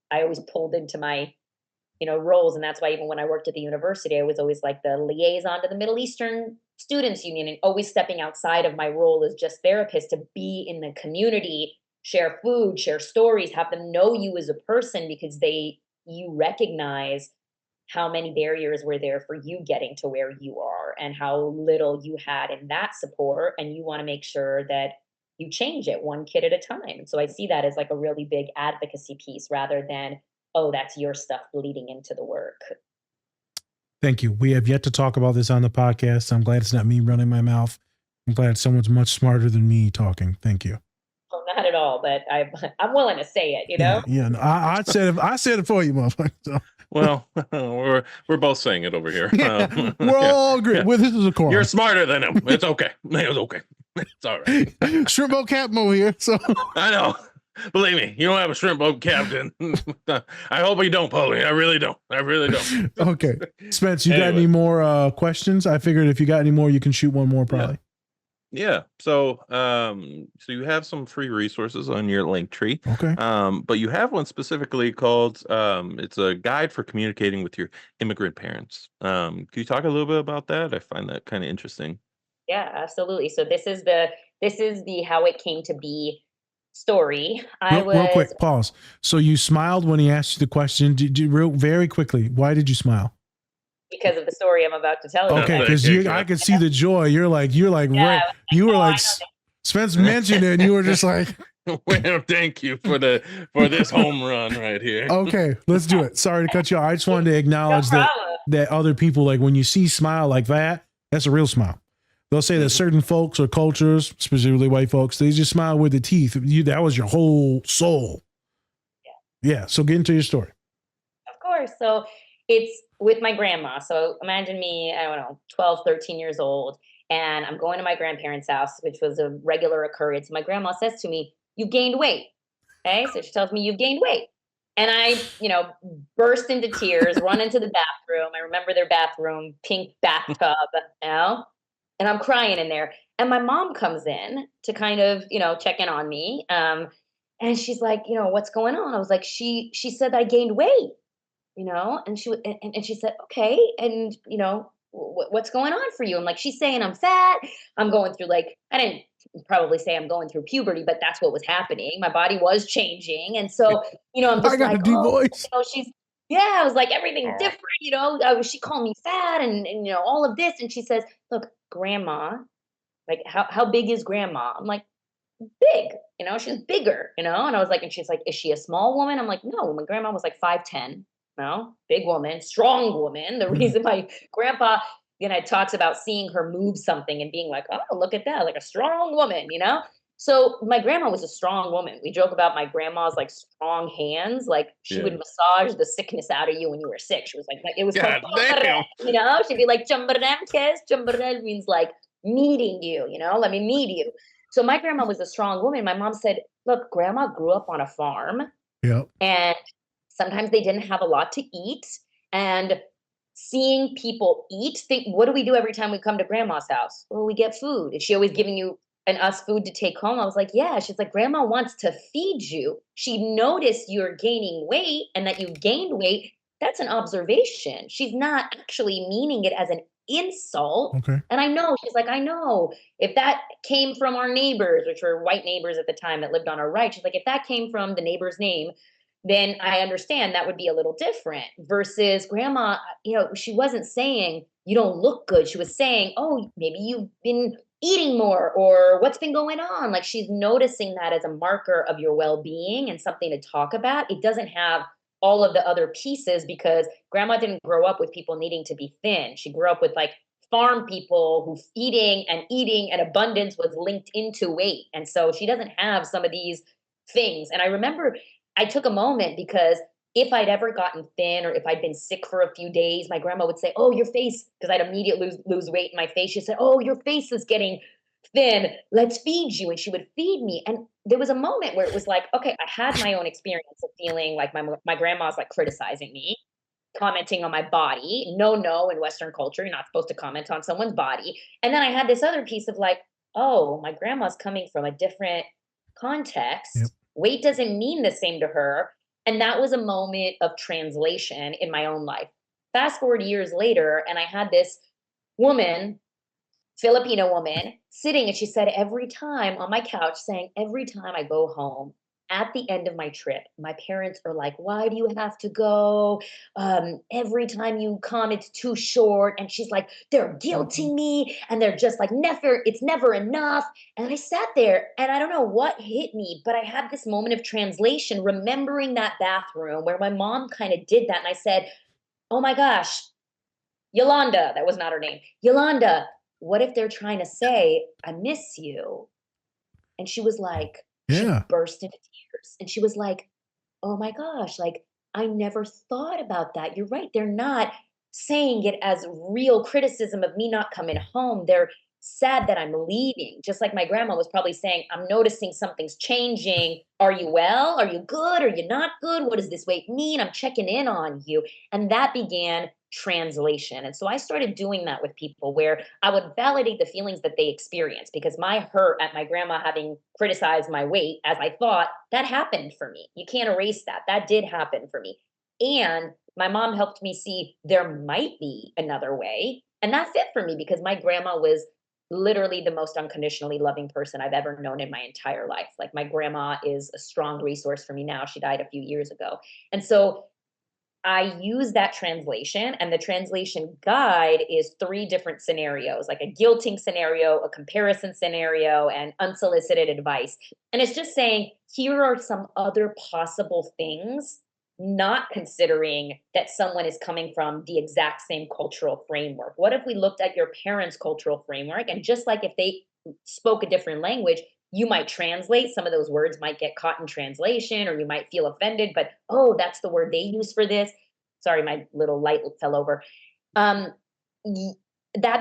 I always pulled into my, roles. And that's why even when I worked at the university, I was always like the liaison to the Middle Eastern Students Union, and always stepping outside of my role as just therapist to be in the community, share food, share stories, have them know you as a person, because you recognize how many barriers were there for you getting to where you are and how little you had in that support. And you want to make sure that you change it one kid at a time. And so I see that as like a really big advocacy piece, rather than, oh, that's your stuff bleeding into the work. Thank you. We have yet to talk about this on the podcast. I'm glad it's not me running my mouth. I'm glad someone's much smarter than me talking. Thank you. Oh, not at all, but I'm willing to say it, Yeah, no, I said it for you, motherfucker. So. Well, we're both saying it over here. Yeah, we're all agreeing. Well, this is a quorum. You're smarter than him. It's okay. It's okay. It's all right. Shrimp boat captain over here. So I know. Believe me, you don't have a shrimp boat captain. I hope you don't, Pauline. I really don't. Okay, Spence, you got any more questions? I figured if you got any more, you can shoot one more probably. Yeah. So you have some free resources on your link tree. Okay. But you have one specifically called it's a guide for communicating with your immigrant parents. Can you talk a little bit about that? I find that kind of interesting. Yeah, absolutely. So this is the how it came to be story. Real quick, pause. So you smiled when he asked you the question. Very quickly, why did you smile? Because of the story I'm about to tell you. Okay, because I could see the joy. You're like, Yeah, right. You were like, Spence mentioned it, and you were just like, well, thank you for this home run right here. Okay, let's do it. Sorry to cut you off. I just wanted to acknowledge that other people, like when you see smile like that, that's a real smile. They'll say that certain folks or cultures, specifically white folks, they just smile with the teeth. That was your whole soul. Yeah. So get into your story. Of course. So it's with my grandma. So imagine me, I don't know, 12, 13 years old, and I'm going to my grandparents' house, which was a regular occurrence. My grandma says to me, "You've gained weight." Okay. So she tells me, "You've gained weight." And I, burst into tears, run into the bathroom. I remember their bathroom, pink bathtub, and I'm crying in there. And my mom comes in to kind of, check in on me. And she's like, "What's going on?" I was like, she said I gained weight, and she said, "Okay. And, what's going on for you?" I'm like, "She's saying I'm fat. I'm going through I didn't probably say I'm going through puberty, but that's what was happening. My body was changing." And so, I'm just I got a deep voice. I was like, everything's different, she called me fat and all of this. And she says, "Look, grandma, like how big is grandma?" I'm like, "Big, she's bigger, and I was like, and she's like, "Is she a small woman?" I'm like, "No, my grandma was like 5'10", big woman, strong woman." The reason my grandpa, talks about seeing her move something and being like, "Oh, look at that, like a strong woman," So my grandma was a strong woman. We joke about my grandma's like strong hands. Like she would massage the sickness out of you when you were sick. She was like, it was God called, damn. she'd be like, "Chambarem kes." Chambarem means like meeting you, let me meet you. So my grandma was a strong woman. My mom said, "Look, grandma grew up on a farm. Yep. And sometimes they didn't have a lot to eat. And seeing people eat, what do we do every time we come to grandma's house? Well, we get food. Is she always giving you and us food to take home?" I was like, "Yeah." She's like, "Grandma wants to feed you. She noticed you're gaining weight and that you gained weight. That's an observation. She's not actually meaning it as an insult. Okay. And I know, she's like, I know if that came from our neighbors, which were white neighbors at the time that lived on our right, she's like, if that came from the neighbor's name, then I understand that would be a little different versus grandma, she wasn't saying you don't look good. She was saying, oh, maybe you've been eating more or what's been going on. Like she's noticing that as a marker of your well-being and something to talk about. It doesn't have all of the other pieces because grandma didn't grow up with people needing to be thin. She grew up with like farm people who eating and abundance was linked into weight. And so she doesn't have some of these things. And I remember I took a moment because if I'd ever gotten thin or if I'd been sick for a few days, my grandma would say, oh, your face, because I'd immediately lose weight in my face. She said, oh, your face is getting thin. Let's feed you. And she would feed me. And there was a moment where it was like, okay, I had my own experience of feeling like my grandma's like criticizing me, commenting on my body. No, in Western culture, you're not supposed to comment on someone's body. And then I had this other piece of like, oh, my grandma's coming from a different context. Yep. Weight doesn't mean the same to her. And that was a moment of translation in my own life. Fast forward years later, and I had this woman, Filipino woman, sitting, and she said every time on my couch, saying, every time I go home, at the end of my trip, my parents are like, why do you have to go? Every time you come, it's too short. And she's like, they're guilting me. And they're just like, it's never enough. And I sat there and I don't know what hit me, but I had this moment of translation, remembering that bathroom where my mom kind of did that. And I said, oh my gosh, Yolanda, that was not her name. Yolanda, what if they're trying to say, I miss you? And she was like, she burst into tears and she was like, oh my gosh, like I never thought about that. You're right. They're not saying it as real criticism of me not coming home. They're sad that I'm leaving. Just like my grandma was probably saying, I'm noticing something's changing. Are you well? Are you good? Are you not good? What does this weight mean? I'm checking in on you. And that began translation. And so I started doing that with people where I would validate the feelings that they experience because my hurt at my grandma having criticized my weight as I thought that happened for me. You can't erase that. That did happen for me. And my mom helped me see there might be another way. And that fit for me because my grandma was literally the most unconditionally loving person I've ever known in my entire life. Like my grandma is a strong resource for me now. She died a few years ago. And so I use that translation, and the translation guide is 3 different scenarios, like a guilting scenario, a comparison scenario, and unsolicited advice. And it's just saying, here are some other possible things, not considering that someone is coming from the exact same cultural framework. What if we looked at your parents' cultural framework, and just like if they spoke a different language, you might translate, some of those words might get caught in translation, or you might feel offended, but, oh, that's the word they use for this. Sorry, my little light fell over. That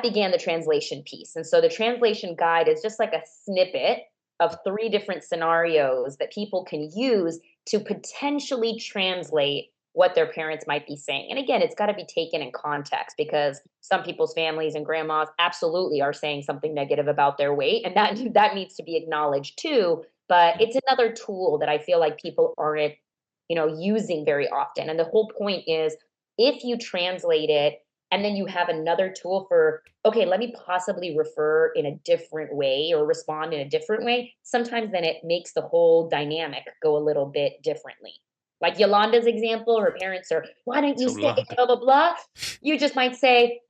began the translation piece. And so the translation guide is just like a snippet of 3 different scenarios that people can use to potentially translate what their parents might be saying. And again, it's got to be taken in context because some people's families and grandmas absolutely are saying something negative about their weight, and that needs to be acknowledged too. But it's another tool that I feel like people aren't, using very often. And the whole point is if you translate it and then you have another tool for, okay, let me possibly refer in a different way or respond in a different way, sometimes then it makes the whole dynamic go a little bit differently. Like Yolanda's example, her parents are, why don't you say blah, blah, blah? You just might say,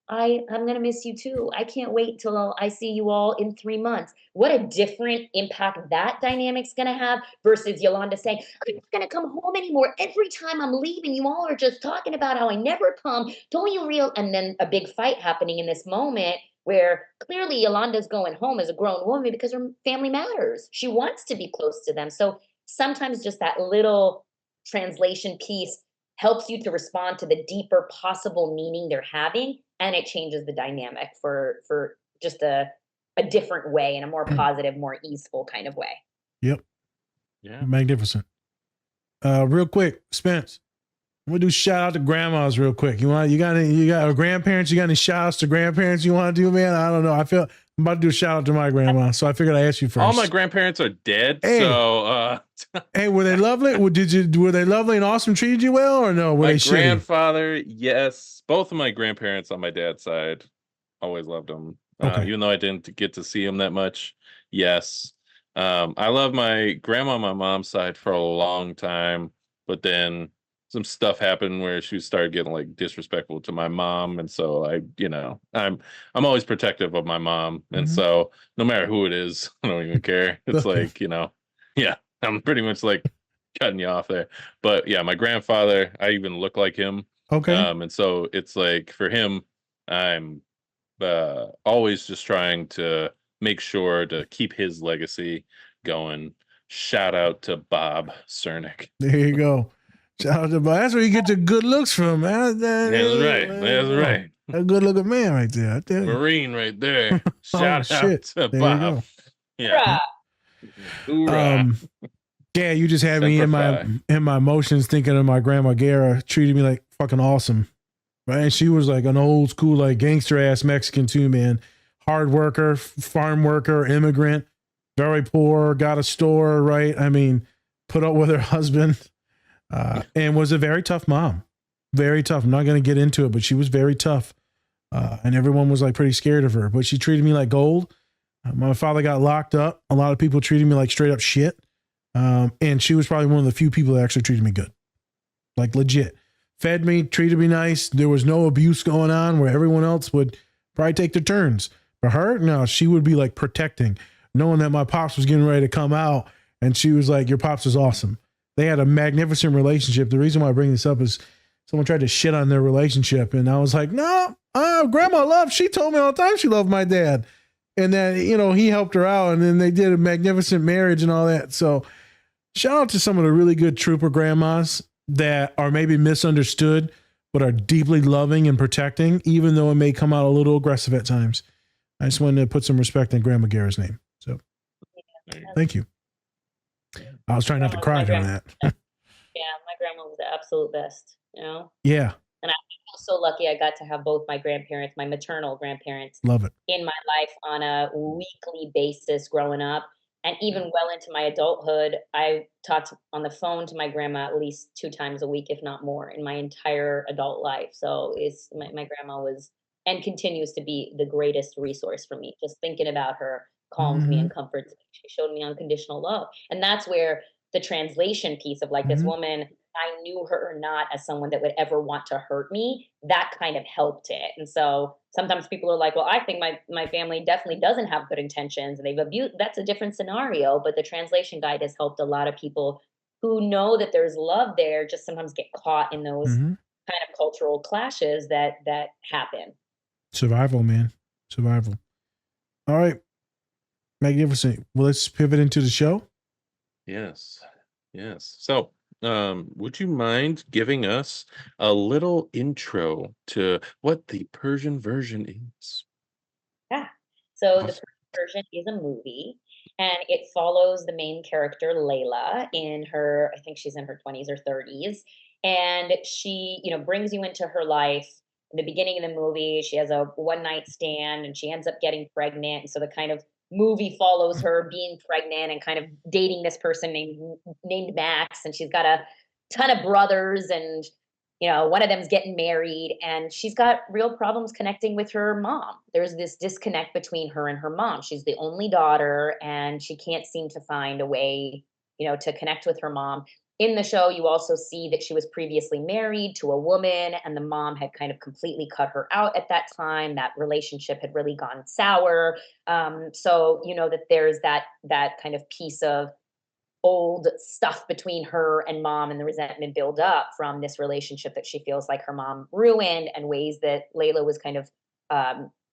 I'm going to miss you too. I can't wait till I see you all in 3 months. What a different impact that dynamic's going to have versus Yolanda saying, I'm not going to come home anymore. Every time I'm leaving, you all are just talking about how I never come. Don't you realize? And then a big fight happening in this moment where clearly Yolanda's going home as a grown woman because her family matters. She wants to be close to them. So sometimes just that little translation piece helps you to respond to the deeper possible meaning they're having, and it changes the dynamic for just a different way, in a more positive, more easeful kind of way. Yep. Yeah. Magnificent. Real quick, Spence, I'm gonna do shout out to grandmas real quick. You got grandparents? You got any shout outs to grandparents you want to do, man? I don't know. I feel I'm about to do a shout out to my grandma, so I figured I'd ask you first. All my grandparents are dead, Hey. so Hey, were they lovely? Were they lovely and awesome? Treated you well, or no? Were my they shitty? grandfather, yes. Both of my grandparents on my dad's side, always loved them. Okay. Even though I didn't get to see them that much, yes. I love my grandma on my mom's side for a long time, but then some stuff happened where she started getting like disrespectful to my mom, and so I'm always protective of my mom, and so no matter who it is, I don't even care. It's like, yeah, I'm pretty much like cutting you off there. But yeah, my grandfather, I even look like him. Okay. And so it's like for him, I'm always just trying to make sure to keep his legacy going. Shout out to Bob Cernick. There you go. Shout out to Bob. That's where you get the good looks from, man. That's right. That's right. A good looking man right there. I tell you. Marine right there. Shout out shit. to There you Bob. go. Yeah. Hoorah. Yeah, you just had me Semper in my emotions thinking of my grandma Gara treated me like fucking awesome. Right. And she was like an old school, like gangster ass Mexican too, man. Hard worker, farm worker, immigrant, very poor, got a store, right? I mean, put up with her husband, and was a very tough mom. Very tough. I'm not going to get into it, but she was very tough. And everyone was like pretty scared of her, but she treated me like gold. My father got locked up. A lot of people treated me like straight up shit. And she was probably one of the few people that actually treated me good. Like legit. Fed me, treated me nice. There was no abuse going on where everyone else would probably take their turns. For her, no, she would be like protecting, knowing that my pops was getting ready to come out. And she was like, your pops is awesome. They had a magnificent relationship. The reason why I bring this up is someone tried to shit on their relationship. And I was like, no, grandma loved, she told me all the time she loved my dad. And then, he helped her out. And then they did a magnificent marriage and all that. So shout out to some of the really good trooper grandmas that are maybe misunderstood, but are deeply loving and protecting, even though it may come out a little aggressive at times. I just wanted to put some respect in Grandma Gara's name. So thank you. I was trying not to cry during that. Yeah, my grandma was the absolute best, Yeah. And I feel so lucky I got to have both my grandparents, my maternal grandparents, Love it. in my life on a weekly basis growing up. And even well into my adulthood, I talked on the phone to my grandma at least 2 times a week, if not more, in my entire adult life. So my grandma was and continues to be the greatest resource for me. Just thinking about her calms me and comforts me. She showed me unconditional love. And that's where the translation piece of like this woman, I knew her not as someone that would ever want to hurt me, that kind of helped it. And so sometimes people are like, well, I think my family definitely doesn't have good intentions and they've abused. That's a different scenario. But the translation guide has helped a lot of people who know that there's love there, just sometimes get caught in those kind of cultural clashes that happen. Survival, man. Survival. All right. Magnificent. Well, let's pivot into the show. Yes. So, would you mind giving us a little intro to what the Persian version is? Yeah. So the Persian is a movie, and it follows the main character Layla in her, I think she's in her 20s or 30s, and she, brings you into her life. In the beginning of the movie, she has a one night stand, and she ends up getting pregnant. And so the kind of movie follows her being pregnant and kind of dating this person named Max, and she's got a ton of brothers, and one of them's getting married, and she's got real problems connecting with her mom. There's this disconnect between her and her mom. She's the only daughter, and she can't seem to find a way, to connect with her mom. In the show, you also see that she was previously married to a woman, and the mom had kind of completely cut her out at that time. That relationship had really gone sour. So that there's that kind of piece of old stuff between her and mom, and the resentment build up from this relationship that she feels like her mom ruined, and ways that Layla was kind of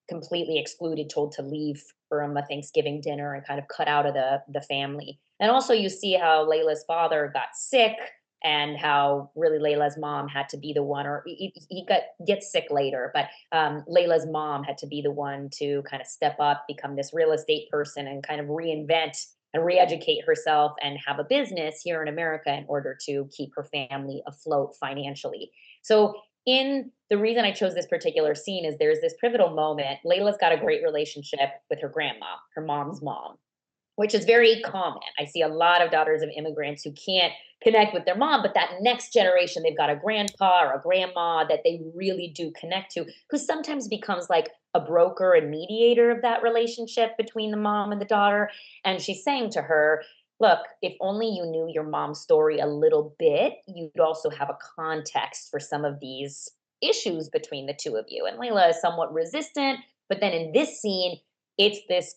completely excluded, told to leave from a Thanksgiving dinner and kind of cut out of the family. And also you see how Layla's father got sick, and how really Layla's mom had to be the one, or he gets sick later, but Layla's mom had to be the one to kind of step up, become this real estate person, and kind of reinvent and re-educate herself and have a business here in America in order to keep her family afloat financially. So the reason I chose this particular scene is there's this pivotal moment. Layla's got a great relationship with her grandma, her mom's mom, which is very common. I see a lot of daughters of immigrants who can't connect with their mom, but that next generation, they've got a grandpa or a grandma that they really do connect to, who sometimes becomes like a broker and mediator of that relationship between the mom and the daughter. And she's saying to her, look, if only you knew your mom's story a little bit, you'd also have a context for some of these issues between the two of you. And Layla is somewhat resistant, but then in this scene, it's this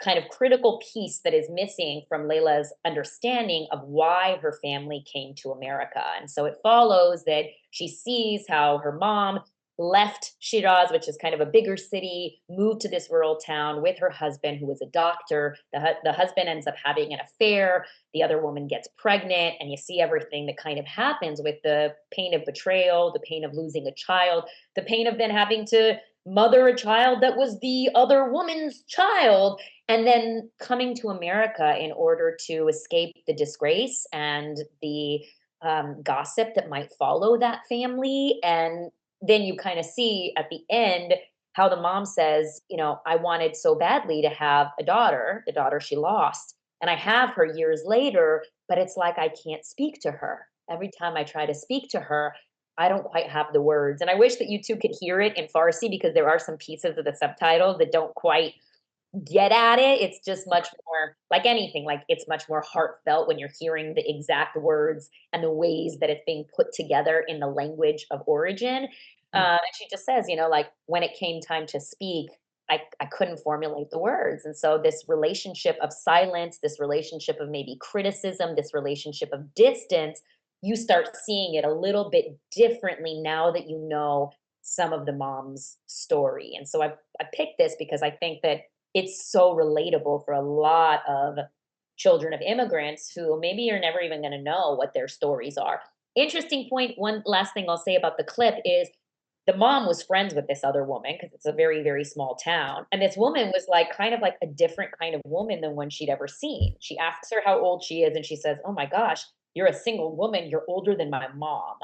kind of critical piece that is missing from Layla's understanding of why her family came to America. And so it follows that she sees how her mom left Shiraz, which is kind of a bigger city, moved to this rural town with her husband, who was a doctor. The husband ends up having an affair. The other woman gets pregnant, and you see everything that kind of happens with the pain of betrayal, the pain of losing a child, the pain of then having to mother a child that was the other woman's child, and then coming to America in order to escape the disgrace and the gossip that might follow that family. And then you kind of see at the end how the mom says, you know, I wanted so badly to have a daughter, the daughter she lost, and I have her years later, but it's like I can't speak to her. Every time I try to speak to her, I don't quite have the words. And I wish that you two could hear it in Farsi, because there are some pieces of the subtitles that don't quite get at it. It's just much more like anything, like it's much more heartfelt when you're hearing the exact words and the ways that it's being put together in the language of origin. And she just says, you know, like when it came time to speak, I couldn't formulate the words. And so this relationship of silence, this relationship of maybe criticism, this relationship of distance, you start seeing it a little bit differently now that you know some of the mom's story. And so I picked this because I think that it's so relatable for a lot of children of immigrants who maybe you're never even going to know what their stories are. Interesting point. One last thing I'll say about the clip is the mom was friends with this other woman because it's a very, very small town. And this woman was like kind of like a different kind of woman than one she'd ever seen. She asks her how old she is, and she says, oh my gosh, you're a single woman. You're older than my mom.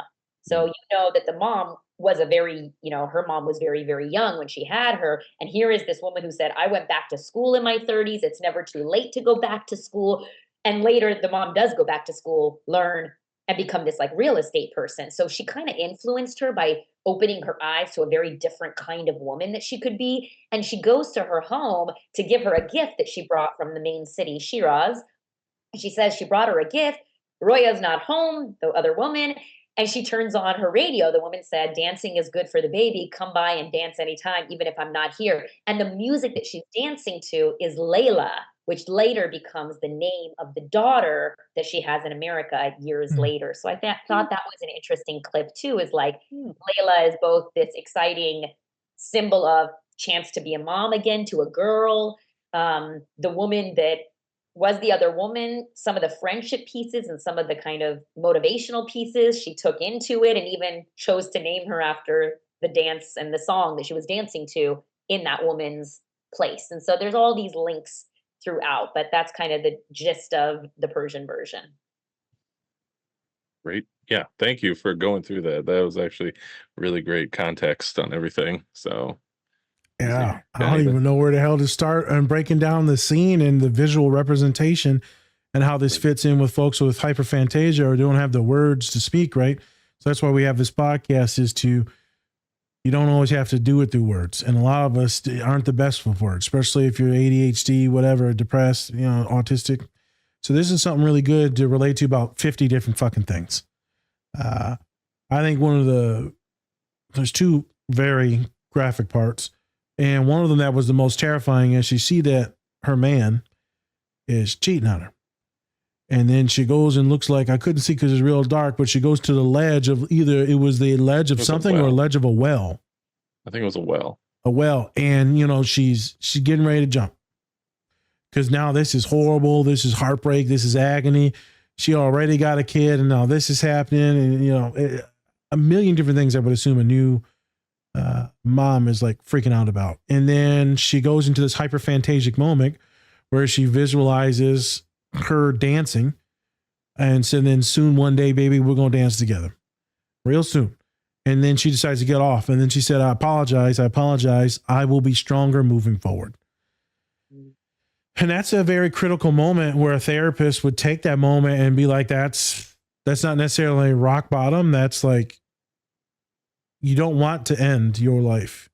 So you know that the mom was a very, you know, her mom was very, very young when she had her. And here is this woman who said, I went back to school in my 30s. It's never too late to go back to school. And later the mom does go back to school, learn, and become this like real estate person. So she kind of influenced her by opening her eyes to a very different kind of woman that she could be. And she goes to her home to give her a gift that she brought from the main city, Shiraz. And she says she brought her a gift. Roya's not home, the other woman. And she turns on her radio. The woman said, dancing is good for the baby. Come by and dance anytime, even if I'm not here. And the music that she's dancing to is Layla, which later becomes the name of the daughter that she has in America years later. So I thought that was an interesting clip too, is like Layla is both this exciting symbol of chance to be a mom again to a girl. The woman that was the other woman, some of the friendship pieces and some of the kind of motivational pieces she took into it, and even chose to name her after the dance and the song that she was dancing to in that woman's place. And so there's all these links throughout, but that's kind of the gist of the Persian version. Great. Yeah. Thank you for going through that. That was actually really great context on everything. So yeah, I don't even know where the hell to start and breaking down the scene and the visual representation and how this fits in with folks with hyperphantasia or don't have the words to speak, right? So that's why we have this podcast, is to, you don't always have to do it through words. And a lot of us aren't the best with words, especially if you're ADHD, whatever, depressed, you know, autistic. So this is something really good to relate to about 50 different fucking things. I think there's two very graphic parts. And one of them that was the most terrifying is she see that her man is cheating on her. And then she goes and looks like, I couldn't see because it's real dark, but she goes to the ledge of either it was the ledge of something or a ledge of a well. I think it was a well. A well. And, you know, she's getting ready to jump. Because now this is horrible. This is heartbreak. This is agony. She already got a kid and now this is happening. And, you know, a million different things I would assume a new mom is like freaking out about. And then she goes into this hyperphantasic moment where she visualizes her dancing. And so then soon one day, baby, we're going to dance together real soon. And then she decides to get off. And then she said, I apologize. I will be stronger moving forward. And that's a very critical moment where a therapist would take that moment and be like, that's not necessarily rock bottom. That's like, you don't want to end your life.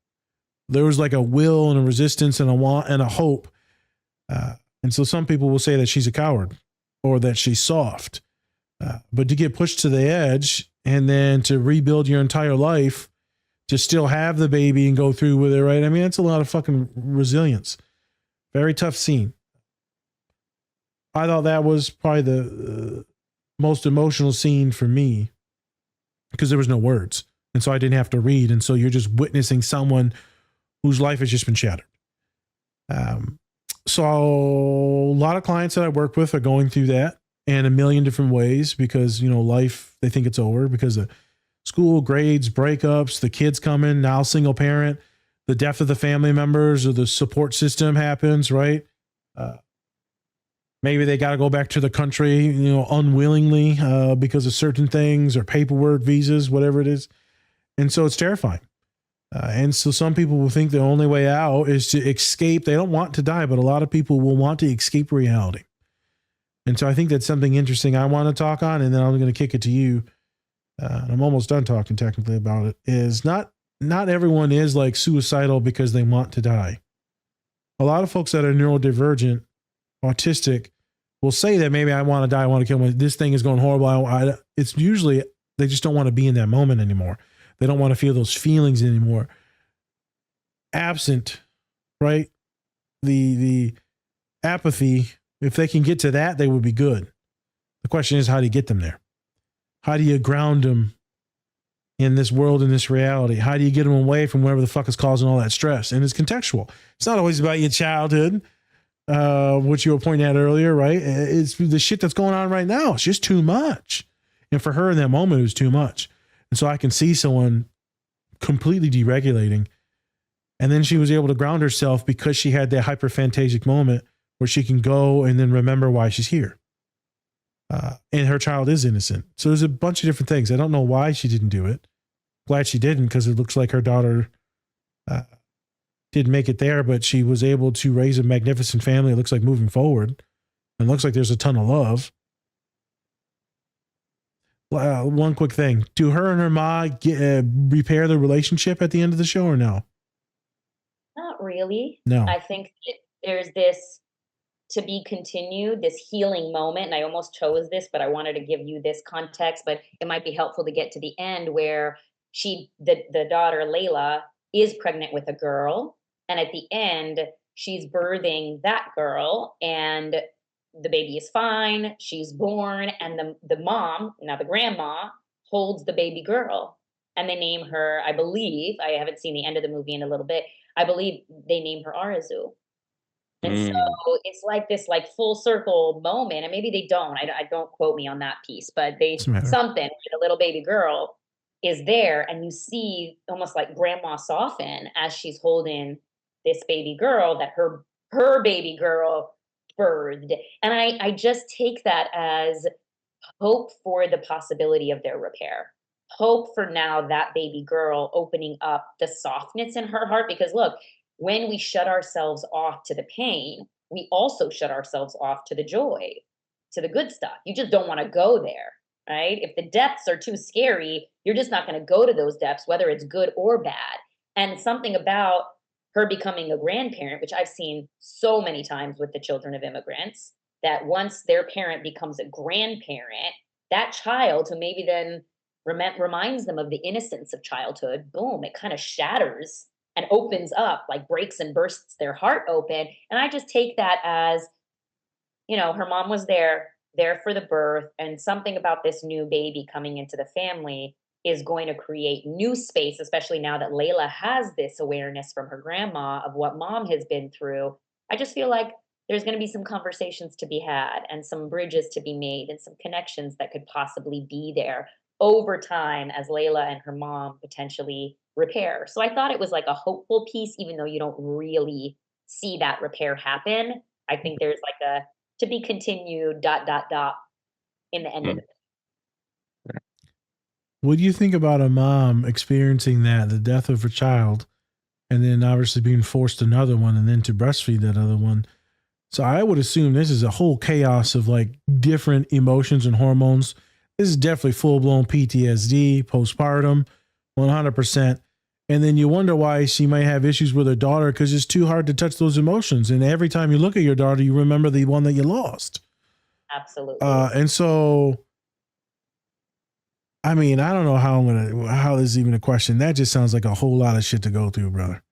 There was like a will and a resistance and a want and a hope. And so some people will say that she's a coward or that she's soft. But to get pushed to the edge and then to rebuild your entire life, to still have the baby and go through with it, right? I mean, it's a lot of fucking resilience. Very tough scene. I thought that was probably the most emotional scene for me because there was no words. And so I didn't have to read. And so you're just witnessing someone whose life has just been shattered. So a lot of clients that I work with are going through that in a million different ways because, you know, life, they think it's over because of school, grades, breakups, the kids coming, now single parent, the death of the family members or the support system happens, right? Maybe they got to go back to the country, you know, unwillingly because of certain things or paperwork, visas, whatever it is. And so it's terrifying. And so some people will think the only way out is to escape. They don't want to die, but a lot of people will want to escape reality. And so I think that's something interesting I want to talk on, and then I'm going to kick it to you. I'm almost done talking technically about it, is not everyone is like suicidal because they want to die. A lot of folks that are neurodivergent, autistic, will say that maybe I want to die, I want to kill myself. This thing is going horrible. It's usually they just don't want to be in that moment anymore. They don't want to feel those feelings anymore. Absent, right? The apathy, if they can get to that, they would be good. The question is, how do you get them there? How do you ground them in this world, in this reality? How do you get them away from whatever the fuck is causing all that stress? And it's contextual. It's not always about your childhood, which you were pointing at earlier, right? It's the shit that's going on right now. It's just too much. And for her in that moment, it was too much. And so I can see someone completely deregulating. And then she was able to ground herself because she had that hyperphantasic moment where she can go and then remember why she's here. And her child is innocent. So there's a bunch of different things. I don't know why she didn't do it. Glad she didn't, because it looks like her daughter didn't make it there, but she was able to raise a magnificent family. It looks like moving forward. And it looks like there's a ton of love. One quick thing. Do her and her ma repair the relationship at the end of the show or no? Not really. No. I think there's this to be continued, this healing moment. And I almost chose this, but I wanted to give you this context, but it might be helpful to get to the end where the daughter, Layla, is pregnant with a girl. And at the end, she's birthing that girl and the baby is fine. She's born. And the mom, now the grandma, holds the baby girl. And they name her, I believe, I haven't seen the end of the movie in a little bit. I believe they name her Arzu. And so it's like this like full circle moment. And maybe they don't. I don't quote me on that piece, but something with a little baby girl is there. And you see almost like grandma soften as she's holding this baby girl that her baby girl birthed. And I just take that as hope for the possibility of their repair. Hope for now that baby girl opening up the softness in her heart. Because look, when we shut ourselves off to the pain, we also shut ourselves off to the joy, to the good stuff. You just don't want to go there, right? If the depths are too scary, you're just not going to go to those depths, whether it's good or bad. And something about her becoming a grandparent, which I've seen so many times with the children of immigrants, that once their parent becomes a grandparent, that child who maybe then reminds them of the innocence of childhood, boom, it kind of shatters and opens up, like breaks and bursts their heart open. And I just take that as, you know, her mom was there for the birth, and something about this new baby coming into the family is going to create new space, especially now that Layla has this awareness from her grandma of what mom has been through. I just feel like there's going to be some conversations to be had and some bridges to be made and some connections that could possibly be there over time as Layla and her mom potentially repair. So I thought it was like a hopeful piece, even though you don't really see that repair happen. I think there's like a to be continued ... in the end of it. What do you think about a mom experiencing that, the death of her child, and then obviously being forced another one and then to breastfeed that other one? So I would assume this is a whole chaos of like different emotions and hormones. This is definitely full-blown PTSD, postpartum, 100%. And then you wonder why she might have issues with her daughter because it's too hard to touch those emotions. And every time you look at your daughter, you remember the one that you lost. Absolutely. And so, I mean, I don't know how this is even a question. That just sounds like a whole lot of shit to go through, brother.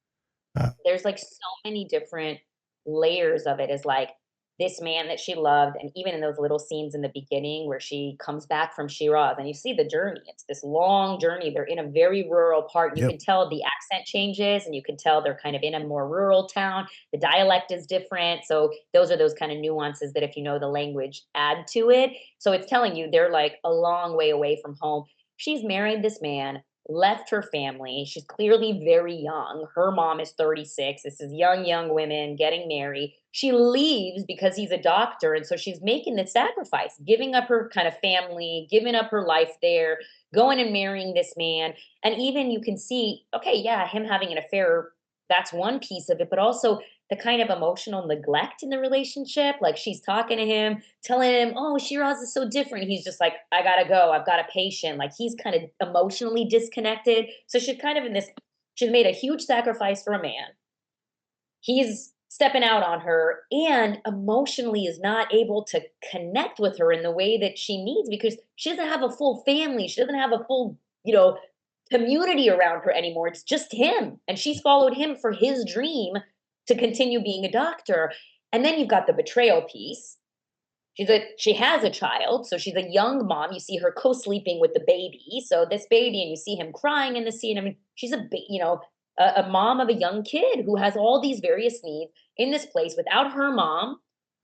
There's like so many different layers of it, is like this man that she loved, and even in those little scenes in the beginning where she comes back from Shiraz and you see the journey, it's this long journey. They're in a very rural part. You Yep. can tell the accent changes, and you can tell they're kind of in a more rural town. The dialect is different. So those are those kind of nuances that, if you know the language, add to it. So it's telling you they're like a long way away from home. She's married this man, left her family. She's clearly very young. Her mom is 36. This is young women getting married. She leaves because he's a doctor. And so she's making the sacrifice, giving up her kind of family, giving up her life there, going and marrying this man. And even you can see, okay, yeah, him having an affair, that's one piece of it, but also the kind of emotional neglect in the relationship. Like she's talking to him, telling him, "Oh, Shiraz is so different." He's just like, "I gotta go. I've got a patient." Like he's kind of emotionally disconnected. So she's kind of in this. She's made a huge sacrifice for a man. He's stepping out on her, and emotionally is not able to connect with her in the way that she needs, because she doesn't have a full family. She doesn't have a full, community around her anymore. It's just him. And she's followed him for his dream to continue being a doctor. And then you've got the betrayal piece. She has a child, so she's a young mom. You see her co-sleeping with the baby. So this baby, and you see him crying in the scene. I mean, she's a mom of a young kid who has all these various needs in this place without her mom,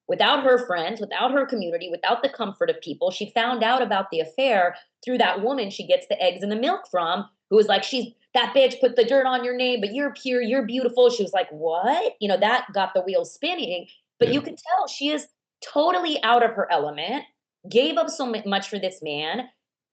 without her friends, without her community, without the comfort of people. She found out about the affair through that woman she gets the eggs and the milk from, who was like, "She's that bitch put the dirt on your name, but you're pure, you're beautiful." She was like, "What?" That got the wheel spinning. But you can tell she is totally out of her element, gave up so much for this man,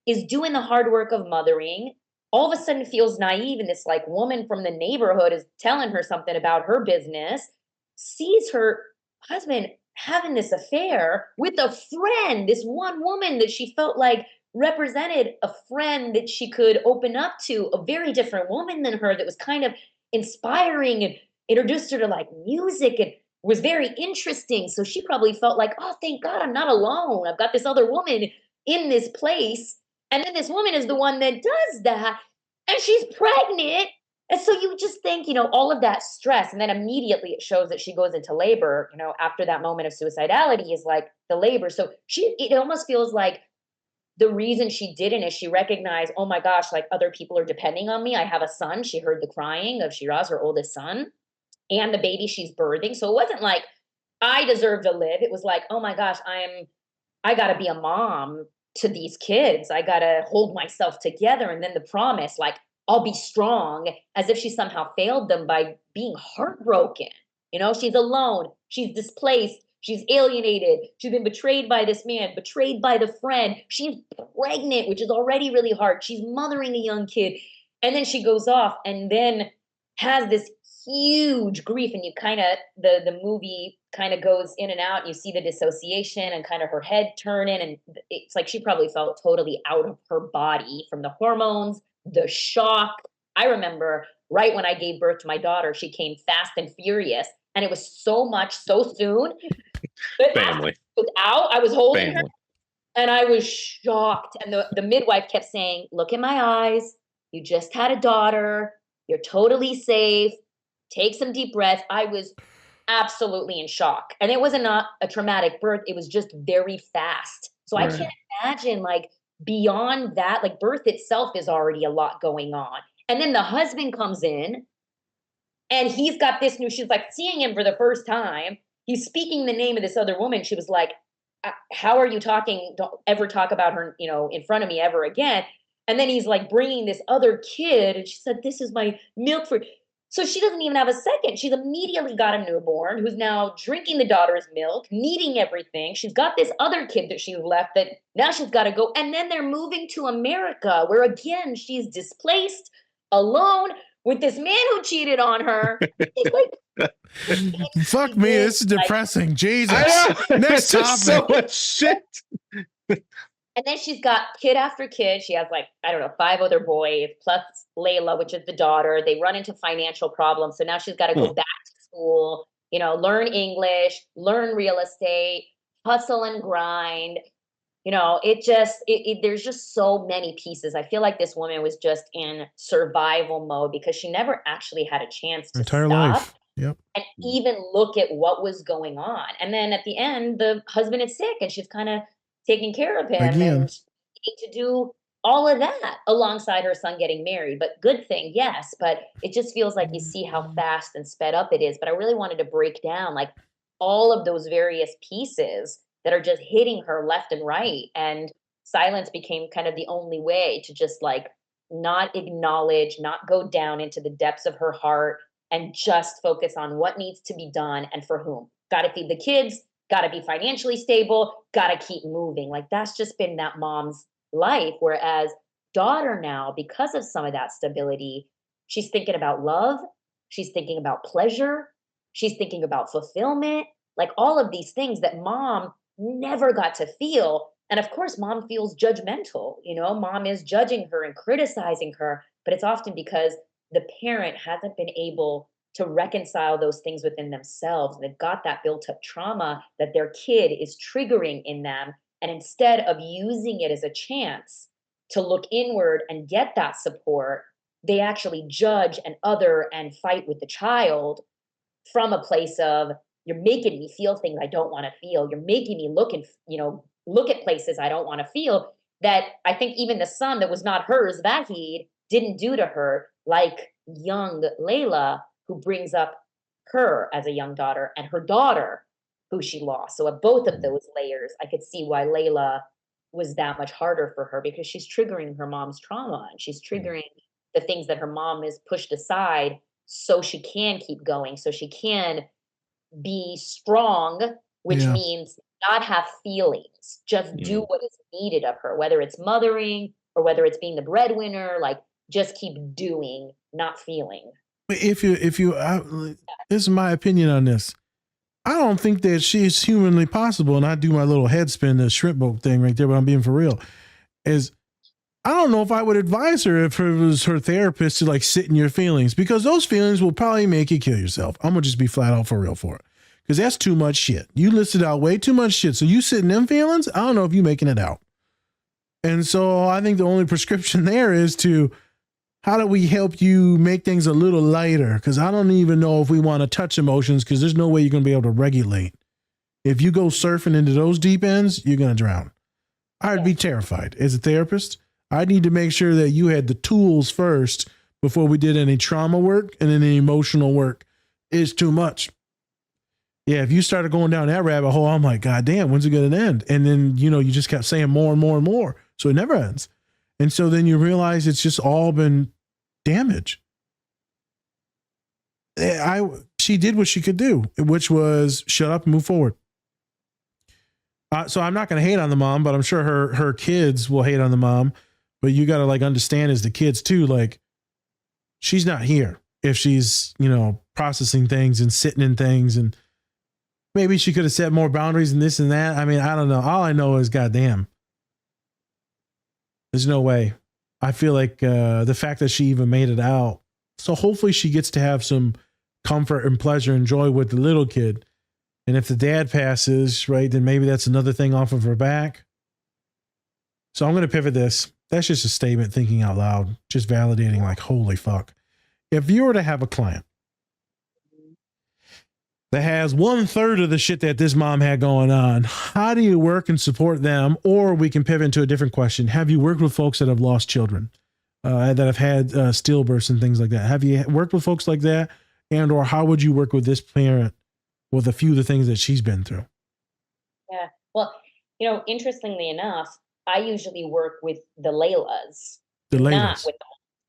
is doing the hard work of mothering, all of a sudden feels naive, and this like woman from the neighborhood is telling her something about her business, sees her husband having this affair with a friend, this one woman that she felt like represented a friend that she could open up to, a very different woman than her that was kind of inspiring and introduced her to like music and was very interesting. So she probably felt like, "Oh, thank God I'm not alone. I've got this other woman in this place." And then this woman is the one that does that, and she's pregnant. And so you just think, all of that stress. And then immediately it shows that she goes into labor, after that moment of suicidality is like the labor. So it almost feels like the reason she didn't is she recognized, "Oh my gosh, like other people are depending on me. I have a son." She heard the crying of Shiraz, her oldest son, and the baby she's birthing. So it wasn't like, "I deserve to live." It was like, "Oh my gosh, I got to be a mom to these kids. I got to hold myself together." And then the promise, like, "I'll be strong," as if she somehow failed them by being heartbroken. She's alone. She's displaced. She's alienated. She's been betrayed by this man, betrayed by the friend. She's pregnant, which is already really hard. She's mothering a young kid. And then she goes off and then has this huge grief, and you kind of the movie kind of goes in and out. You see the dissociation and kind of her head turning, and it's like she probably felt totally out of her body from the hormones, the shock. I remember right when I gave birth to my daughter, she came fast and furious, and it was so much so soon. But Family. I was out, I was holding her, Family. and I was shocked. And the midwife kept saying, "Look in my eyes. You just had a daughter. You're totally safe. Take some deep breaths." I was absolutely in shock. And it wasn't not a traumatic birth. It was just very fast. So I can't imagine like beyond that, like birth itself is already a lot going on. And then the husband comes in and he's got this new, she's like seeing him for the first time. He's speaking the name of this other woman. She was like, "How are you talking? Don't ever talk about her, in front of me ever again." And then he's like bringing this other kid, and she said, "This is my milk for." So she doesn't even have a second. She's immediately got a newborn who's now drinking the daughter's milk, needing everything. She's got this other kid that she's left that now she's got to go. And then they're moving to America, where again, she's displaced, alone with this man who cheated on her. It's like, fuck me, this is depressing. Jesus. Next topic. So much shit. And then she's got kid after kid. She has like, I don't know, 5 other boys, plus Layla, which is the daughter. They run into financial problems. So now she's got to go back to school, you know, learn English, learn real estate, hustle and grind. You know, there's just so many pieces. I feel like this woman was just in survival mode because she never actually had a chance to entire stop life. Yep. and even look at what was going on. And then at the end, the husband is sick and she's kind of taking care of him Again. and to do all of that alongside her son getting married. But good thing, yes. But it just feels like you see how fast and sped up it is. But I really wanted to break down like all of those various pieces that are just hitting her left and right. And silence became kind of the only way to just like not acknowledge, not go down into the depths of her heart and just focus on what needs to be done and for whom. Got to feed the kids, got to be financially stable, got to keep moving. Like that's just been that mom's life. Whereas daughter now, because of some of that stability, she's thinking about love. She's thinking about pleasure. She's thinking about fulfillment, like all of these things that mom never got to feel. And of course, mom feels judgmental. You know, mom is judging her and criticizing her, but it's often because the parent hasn't been able to reconcile those things within themselves. They've got that built up trauma that their kid is triggering in them. And instead of using it as a chance to look inward and get that support, they actually judge and other and fight with the child from a place of, you're making me feel things I don't want to feel. You're making me look at places I don't want to feel, that I think even the son that was not hers, Vahid, didn't do to her, like young Layla, who brings up her as a young daughter and her daughter who she lost. So at both of those layers, I could see why Layla was that much harder for her, because she's triggering her mom's trauma and she's triggering the things that her mom has pushed aside so she can keep going, so she can be strong, which means not have feelings, just do what is needed of her, whether it's mothering or whether it's being the breadwinner, like just keep doing, not feeling. This is my opinion on this. I don't think that she's humanly possible. And I do my little head spin, the shrimp boat thing right there, but I'm being for real. I don't know if I would advise her if it was her therapist to like sit in your feelings, because those feelings will probably make you kill yourself. I'm going to just be flat out for real for it. Because that's too much shit. You listed out way too much shit. So you sit in them feelings, I don't know if you making it out. And so I think the only prescription there is to, how do we help you make things a little lighter? Because I don't even know if we want to touch emotions, because there's no way you're going to be able to regulate. If you go surfing into those deep ends, you're going to drown. I'd be terrified. As a therapist, I need to make sure that you had the tools first before we did any trauma work, and any emotional work is too much. Yeah, if you started going down that rabbit hole, I'm like, God damn, when's it going to end? And then, you just kept saying more and more and more. So it never ends. And so then you realize it's just all been damage. She did what she could do, which was shut up and move forward. So I'm not going to hate on the mom, but I'm sure her kids will hate on the mom. But you got to like understand as the kids too, like she's not here if she's, processing things and sitting in things, and maybe she could have set more boundaries and this and that. I mean, I don't know. All I know is, goddamn, there's no way. I feel like the fact that she even made it out. So hopefully she gets to have some comfort and pleasure and joy with the little kid. And if the dad passes, right, then maybe that's another thing off of her back. So I'm going to pivot this. That's just a statement, thinking out loud, just validating, like, holy fuck. If you were to have a client that has 1/3 of the shit that this mom had going on, how do you work and support them? Or we can pivot into a different question. Have you worked with folks that have lost children, that have had stillbirths and things like that? Have you worked with folks like that? And or how would you work with this parent with a few of the things that she's been through? Yeah. Well, interestingly enough, I usually work with the Laylas. The Not Laylas. with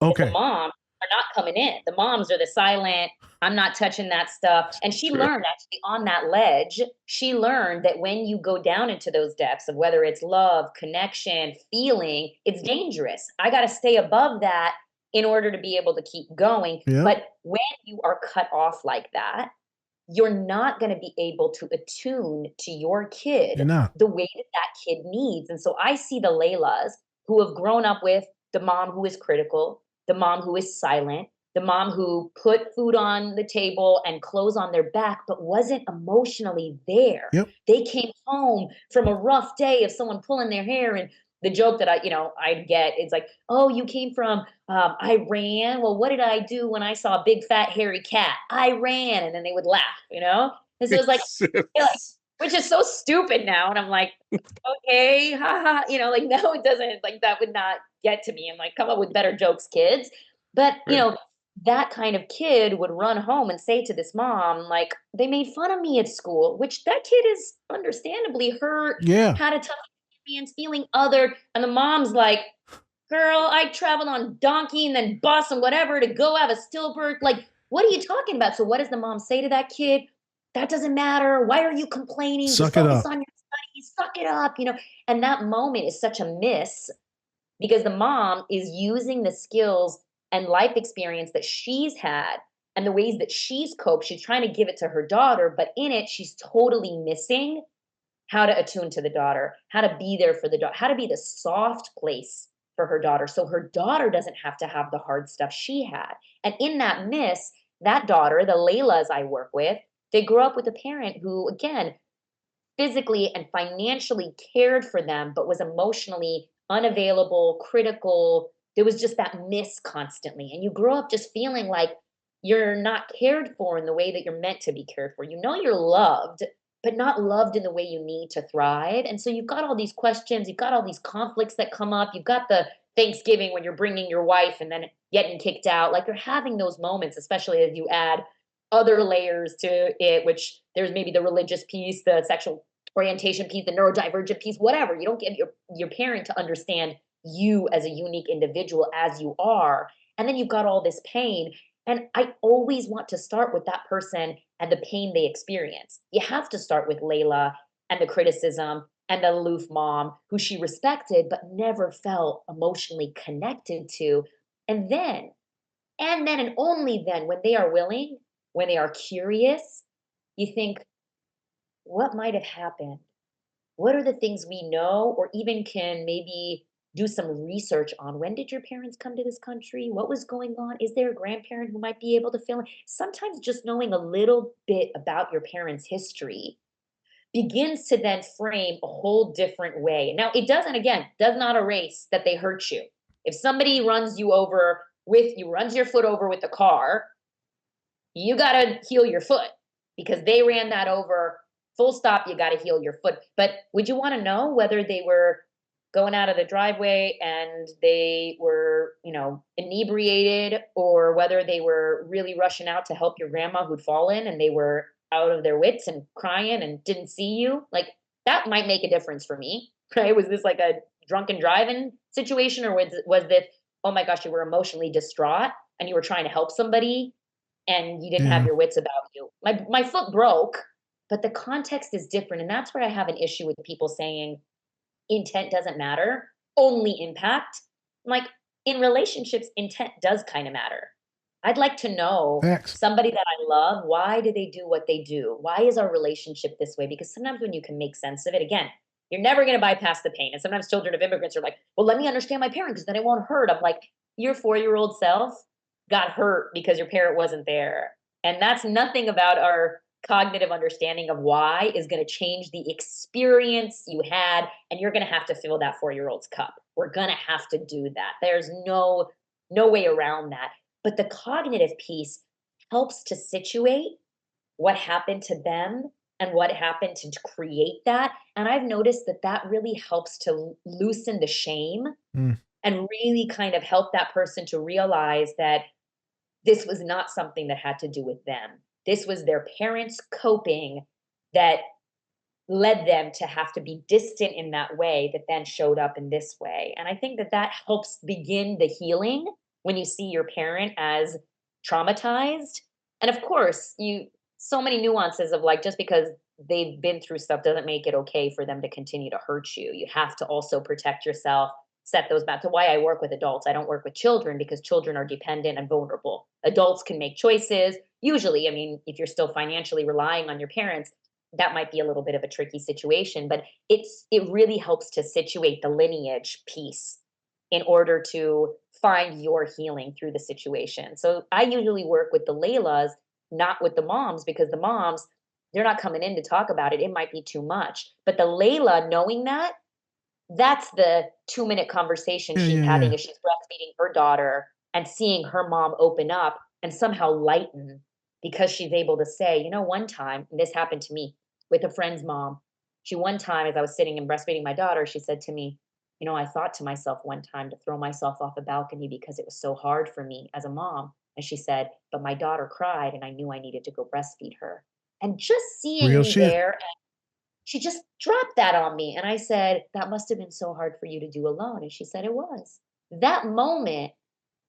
Okay. the mom. are not coming in. The moms are the silent, I'm not touching that stuff. And she learned actually on that ledge, she learned that when you go down into those depths of whether it's love, connection, feeling, it's dangerous. I got to stay above that in order to be able to keep going. Yeah. But when you are cut off like that, you're not going to be able to attune to your kid You're not. the way that that kid needs. And so I see the Laylas who have grown up with the mom who is critical, the mom who is silent, the mom who put food on the table and clothes on their back, but wasn't emotionally there. Yep. They came home from a rough day of someone pulling their hair, and the joke that I get is like, oh, you came from Iran. Well, what did I do when I saw a big fat hairy cat? I ran, and then they would laugh, And so it's like, which is so stupid now. And I'm like, okay, haha, like, no, it doesn't. Like, that would not get to me. I'm like, come up with better jokes, kids. But that kind of kid would run home and say to this mom, like, they made fun of me at school, which that kid is understandably hurt, Yeah. had a tough experience, feeling othered. And the mom's like, girl, I traveled on donkey and then bus and whatever to go have a stillbirth. Like, what are you talking about? So what does the mom say to that kid? That doesn't matter. Why are you complaining? Suck Just it focus up. on your studies. Suck it up, And that moment is such a miss because the mom is using the skills and life experience that she's had and the ways that she's coped. She's trying to give it to her daughter, but in it, she's totally missing how to attune to the daughter, how to be there for the daughter, how to be the soft place for her daughter so her daughter doesn't have to have the hard stuff she had. And in that miss, that daughter, the Laylas I work with, they grew up with a parent who, again, physically and financially cared for them, but was emotionally unavailable, critical. There was just that miss constantly. And you grow up just feeling like you're not cared for in the way that you're meant to be cared for. You're loved, but not loved in the way you need to thrive. And so you've got all these questions, you've got all these conflicts that come up. You've got the Thanksgiving when you're bringing your wife and then getting kicked out. Like, you're having those moments, especially as you add other layers to it, which there's maybe the religious piece, the sexual orientation piece, the neurodivergent piece, whatever. You don't get your parent to understand you as a unique individual as you are. And then you've got all this pain. And I always want to start with that person and the pain they experience. You have to start with Layla and the criticism and the aloof mom who she respected but never felt emotionally connected to. And then and only then, when they are willing, when they are curious, you think, what might have happened? What are the things we know or even can maybe do some research on? When did your parents come to this country? What was going on? Is there a grandparent who might be able to fill in? Sometimes just knowing a little bit about your parents' history begins to then frame a whole different way. Now, it does not erase that they hurt you. If somebody runs your foot over with a car, you got to heal your foot because they ran that over. Full stop, you got to heal your foot. But would you want to know whether they were going out of the driveway and they were, inebriated, or whether they were really rushing out to help your grandma who'd fallen and they were out of their wits and crying and didn't see you? Like, that might make a difference for me, right? Was this like a drunken driving situation, or was this, oh my gosh, you were emotionally distraught and you were trying to help somebody and you didn't have your wits about you? My foot broke. But the context is different. And that's where I have an issue with people saying intent doesn't matter, only impact. Like, in relationships, intent does kind of matter. I'd like to know somebody that I love, why do they do what they do? Why is our relationship this way? Because sometimes when you can make sense of it, again, you're never going to bypass the pain. And sometimes children of immigrants are like, well, let me understand my parent because then it won't hurt. I'm like, your 4-year-old self got hurt because your parent wasn't there. And that's nothing about our cognitive understanding of why is going to change the experience you had, and you're going to have to fill that 4-year-old's cup. We're going to have to do that. There's no way around that. But the cognitive piece helps to situate what happened to them and what happened to create that. And I've noticed that really helps to loosen the shame and really kind of help that person to realize that this was not something that had to do with them. This was their parents coping that led them to have to be distant in that way that then showed up in this way. And I think that helps begin the healing when you see your parent as traumatized. And of course, so many nuances of like, just because they've been through stuff doesn't make it okay for them to continue to hurt you. You have to also protect yourself, set those back. To why I work with adults. I don't work with children because children are dependent and vulnerable. Adults can make choices. Usually, I mean, if you're still financially relying on your parents, that might be a little bit of a tricky situation, but it really helps to situate the lineage piece in order to find your healing through the situation. So I usually work with the Laylas, not with the moms, because the moms, they're not coming in to talk about it. It might be too much. But the Layla, knowing that, that's the 2-minute conversation she's having as she's breastfeeding her daughter and seeing her mom open up and somehow lighten because she's able to say, you know, one time, and this happened to me with a friend's mom. One time, as I was sitting and breastfeeding my daughter, she said to me, you know, I thought to myself one time to throw myself off a balcony because it was so hard for me as a mom. And she said, but my daughter cried and I knew I needed to go breastfeed her. And just seeing Real me shit. there, and she just dropped that on me. And I said, that must have been so hard for you to do alone. And she said, it was. That moment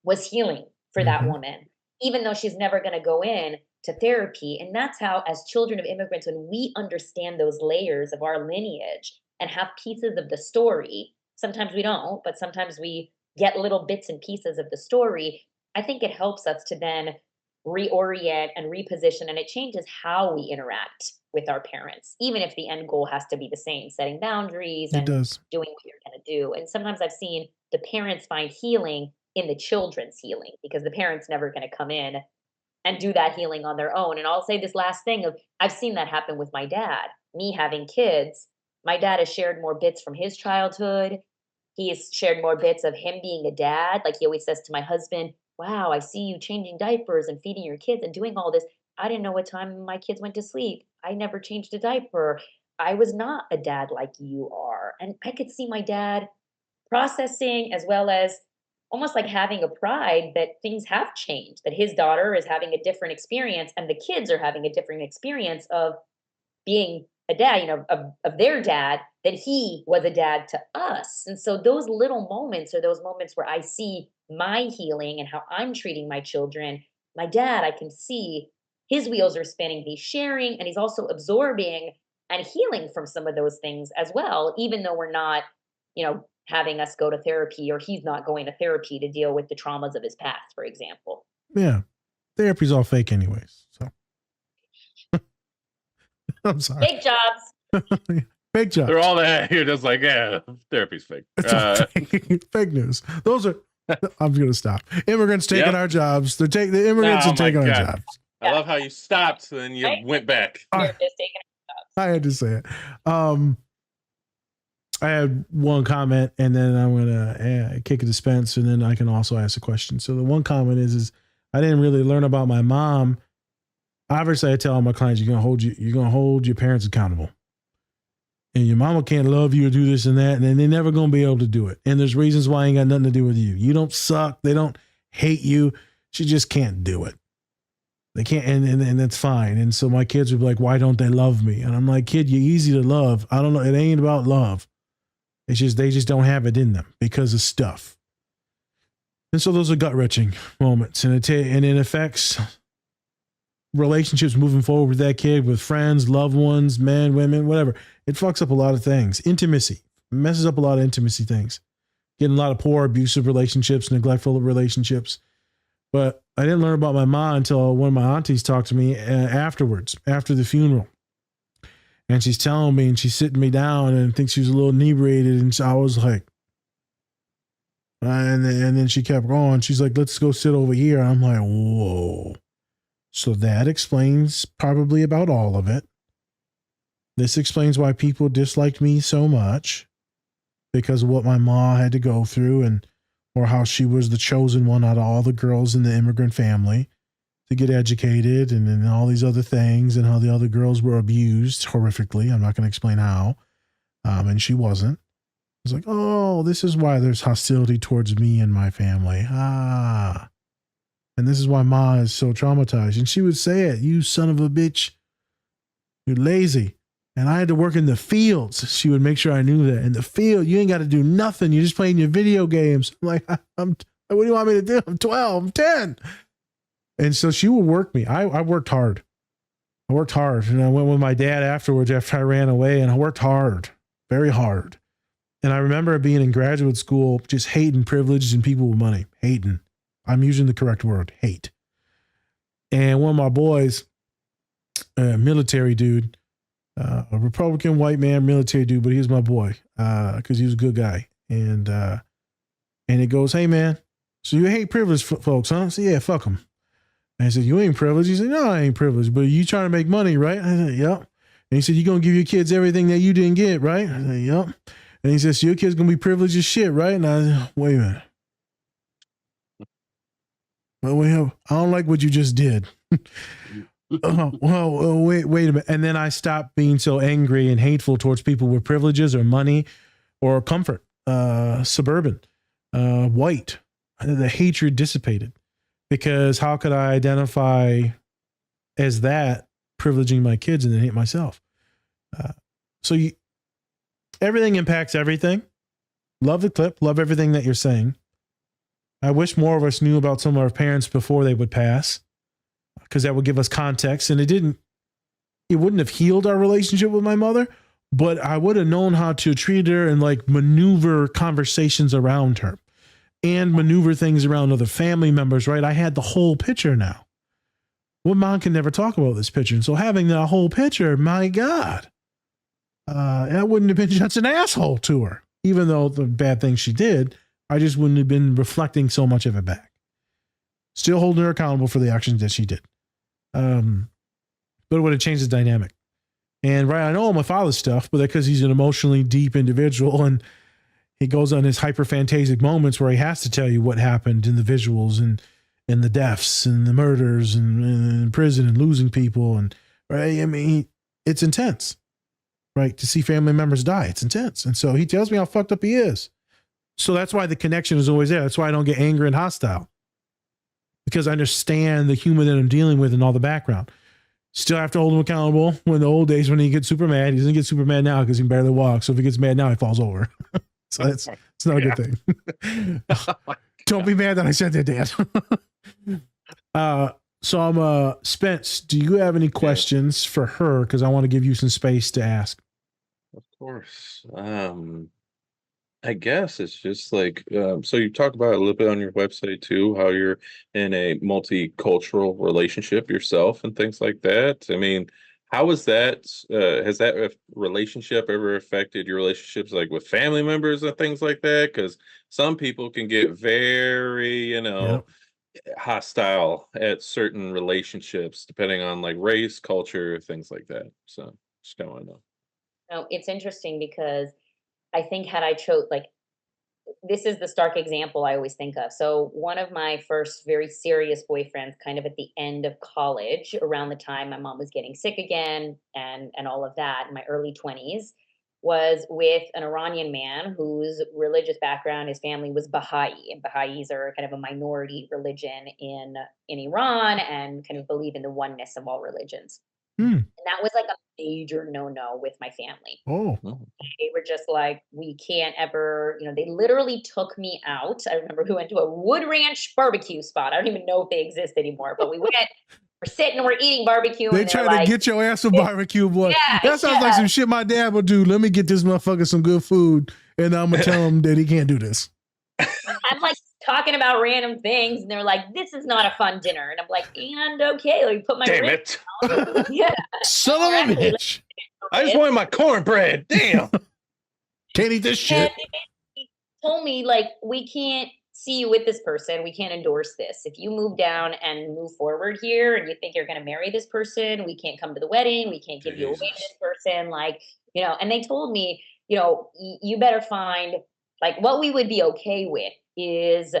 was healing for that woman, even though she's never going to go in to therapy. And that's how, as children of immigrants, when we understand those layers of our lineage and have pieces of the story, sometimes we don't, but sometimes we get little bits and pieces of the story. I think it helps us to then reorient and reposition, and it changes how we interact with our parents, even if the end goal has to be the same, setting boundaries and doing what you're going to do. And sometimes I've seen the parents find healing in the children's healing because the parents never going to come in and do that healing on their own. And I'll say this last thing of, I've seen that happen with my dad, me having kids. My dad has shared more bits from his childhood. He has shared more bits of him being a dad. Like he always says to my husband, wow, I see you changing diapers and feeding your kids and doing all this. I didn't know what time my kids went to sleep. I never changed a diaper. I was not a dad like you are. And I could see my dad processing, as well as almost like having a pride that things have changed, that his daughter is having a different experience and the kids are having a different experience of being a dad, you know, of their dad, that he was a dad to us. And so those little moments are those moments where I see my healing and how I'm treating my children. My dad, I can see his wheels are spinning. He's sharing and he's also absorbing and healing from some of those things as well, even though we're not, you know, having us go to therapy, or he's not going to therapy to deal with the traumas of his past, for example. Yeah. Therapy's all fake anyways. So I'm sorry. Fake jobs. Fake jobs. They're all that. You're just like, yeah, therapy's fake. Fake news. Those are, I'm going to stop. Immigrants taking our jobs. The immigrants are taking our jobs. I love how you stopped and then you went back. They're just taking our jobs. I had to say it. I had one comment, and then I'm gonna kick it to Spence, and then I can also ask a question. So the one comment is I didn't really learn about my mom. Obviously, I tell all my clients you're gonna hold your parents accountable, and your mama can't love you or do this and that, and then they're never gonna be able to do it. And there's reasons why it ain't got nothing to do with you. You don't suck. They don't hate you. She just can't do it. They can't, and that's fine. And so my kids would be like, "Why don't they love me?" And I'm like, "Kid, you're easy to love. I don't know. It ain't about love. It's just they just don't have it in them because of stuff." And so those are gut-wrenching moments, and it affects relationships moving forward with that kid, with friends, loved ones, men, women, whatever. It fucks up a lot of things. Intimacy messes up a lot of intimacy things. Getting a lot of poor, abusive relationships, neglectful relationships. But I didn't learn about my mom until one of my aunties talked to me afterwards, after the funeral. And she's telling me, and she's sitting me down, and I think she was a little inebriated. And so I was like, and then she kept going. She's like, let's go sit over here. I'm like, whoa. So that explains probably about all of it. This explains why people disliked me so much, because of what my mom had to go through, or how she was the chosen one out of all the girls in the immigrant family to get educated, and all these other things, and how the other girls were abused horrifically. I'm not going to explain how. And she wasn't. I was like, oh, this is why there's hostility towards me and my family. And this is why Ma is so traumatized. And she would say it, you son of a bitch, you're lazy. And I had to work in the fields. She would make sure I knew that. In the field, you ain't got to do nothing. You're just playing your video games. I'm like, What do you want me to do? I'm 12, I'm 10. And so she would work me. I worked hard. I worked hard. And I went with my dad afterwards after I ran away, and I worked hard, very hard. And I remember being in graduate school, just hating privileged and people with money. Hating. I'm using the correct word, hate. And one of my boys, a military dude, a Republican white man, military dude, but he was my boy because he was a good guy. And it goes, hey, man, so you hate privileged folks, huh? I said, yeah, fuck them. And I said, you ain't privileged? He said, no, I ain't privileged, but you trying to make money, right? I said, yep. And he said, you going to give your kids everything that you didn't get, right? I said, yep. And he says, so your kid's going to be privileged as shit, right? And I said, wait a minute. Well, I don't like what you just did. Wait a minute. And then I stopped being so angry and hateful towards people with privileges or money or comfort, suburban, white. The hatred dissipated because how could I identify as that privileging my kids and then hate myself? Everything impacts everything. Love the clip. Love everything that you're saying. I wish more of us knew about some of our parents before they would pass, because that would give us context. And it wouldn't have healed our relationship with my mother, but I would have known how to treat her and like maneuver conversations around her and maneuver things around other family members, right? I had the whole picture now. Well, mom can never talk about this picture. And so having that whole picture, my God, that wouldn't have been just an asshole to her, even though the bad things she did, I just wouldn't have been reflecting so much of it back. Still holding her accountable for the actions that she did. But it would have changed the dynamic. And right, I know all my father's stuff, but because he's an emotionally deep individual and he goes on his hyperphantasic moments where he has to tell you what happened in the visuals and the deaths and the murders and prison and losing people. And right, I mean, it's intense, right? To see family members die, it's intense. And so he tells me how fucked up he is. So that's why the connection is always there. That's why I don't get angry and hostile, because I understand the human that I'm dealing with and all the background. Still have to hold him accountable. When the old days, when he gets super mad, he doesn't get super mad now because he can barely walk. So if he gets mad now, he falls over. So it's not a good thing. Don't be mad that I said that, Dad. So I'm Spence, do you have any questions for her? Because I want to give you some space to ask. Of course. I guess it's just like, so you talk about a little bit on your website too, how you're in a multicultural relationship yourself and things like that. I mean, how is that, has that relationship ever affected your relationships like with family members and things like that? Because some people can get very, hostile at certain relationships, depending on like race, culture, things like that. So just kind of want to know. No, it's interesting because I think had I chose, like, this is the stark example I always think of. So one of my first very serious boyfriends, kind of at the end of college, around the time my mom was getting sick again and all of that, in my early 20s, was with an Iranian man whose religious background, his family was Baha'i, and Baha'is are kind of a minority religion in Iran and kind of believe in the oneness of all religions. And that was like a major no-no with my family. Oh. They were just like, we can't ever, they literally took me out. I remember we went to a Wood Ranch barbecue spot. I don't even know if they exist anymore, but we went, we're sitting, we're eating barbecue. They try to get your ass some barbecue, boy. Yeah, that sounds like some shit my dad would do. Let me get this motherfucker some good food, and I'm going to tell him that he can't do this. I'm like talking about random things, and they're like, this is not a fun dinner. And I'm like, and okay, let me put my Damn it. Yeah. Son of a bitch. I just wanted my cornbread. Damn. Can't eat this shit. And he told me, like, we can't see you with this person. We can't endorse this. If you move down and move forward here and you think you're going to marry this person, we can't come to the wedding. We can't give you away to this person. Like, and they told me, you better find, like, what we would be okay with is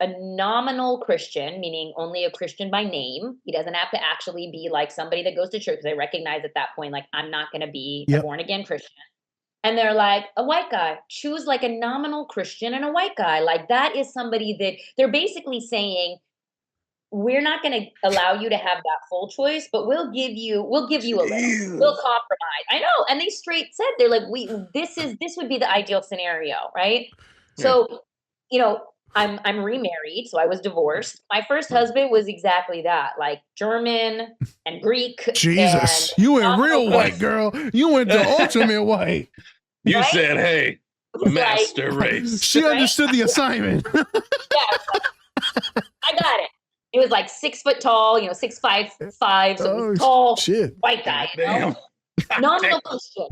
a nominal Christian, meaning only a Christian by name. He doesn't have to actually be like somebody that goes to church. They recognize at that point, like, I'm not going to be a born again Christian. And they're like, a white guy, choose like a nominal Christian and a white guy. Like, that is somebody that they're basically saying, we're not going to allow you to have that full choice, but we'll give you a little. We'll compromise. I know. And they straight said, they're like, this would be the ideal scenario. Right. Yeah. So I'm remarried, so I was divorced. My first husband was exactly that, like German and Greek. Jesus, and you went real white, girl. You went to ultimate white. You Right? said, "Hey, was master race." She understood the assignment. Yeah, I got it. It was like 6 foot tall, 6'5", so it was tall, shit. white guy. Damn. Non-negotiable.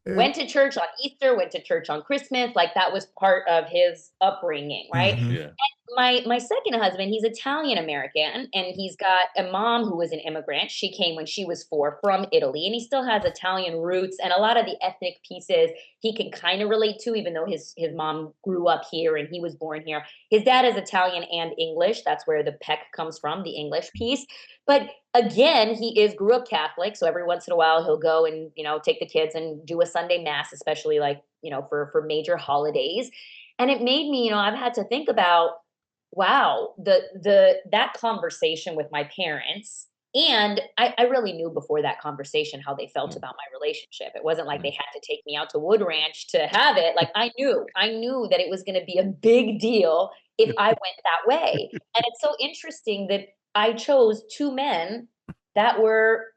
Went to church on Easter, went to church on Christmas. Like that was part of his upbringing, right? Mhm. Yeah. My second husband, he's Italian American, and he's got a mom who was an immigrant. She came when she was 4 from Italy, and he still has Italian roots, and a lot of the ethnic pieces he can kind of relate to, even though his mom grew up here and he was born here. His dad is Italian and English. That's where the Peck comes from, the English piece. But again, he grew up Catholic, so every once in a while he'll go and take the kids and do a Sunday mass, especially like for major holidays. And it made me, I've had to think about, wow, that conversation with my parents. And I really knew before that conversation how they felt about my relationship. It wasn't like they had to take me out to Wood Ranch to have it. Like I knew that it was going to be a big deal if I went that way. And it's so interesting that I chose 2 men that were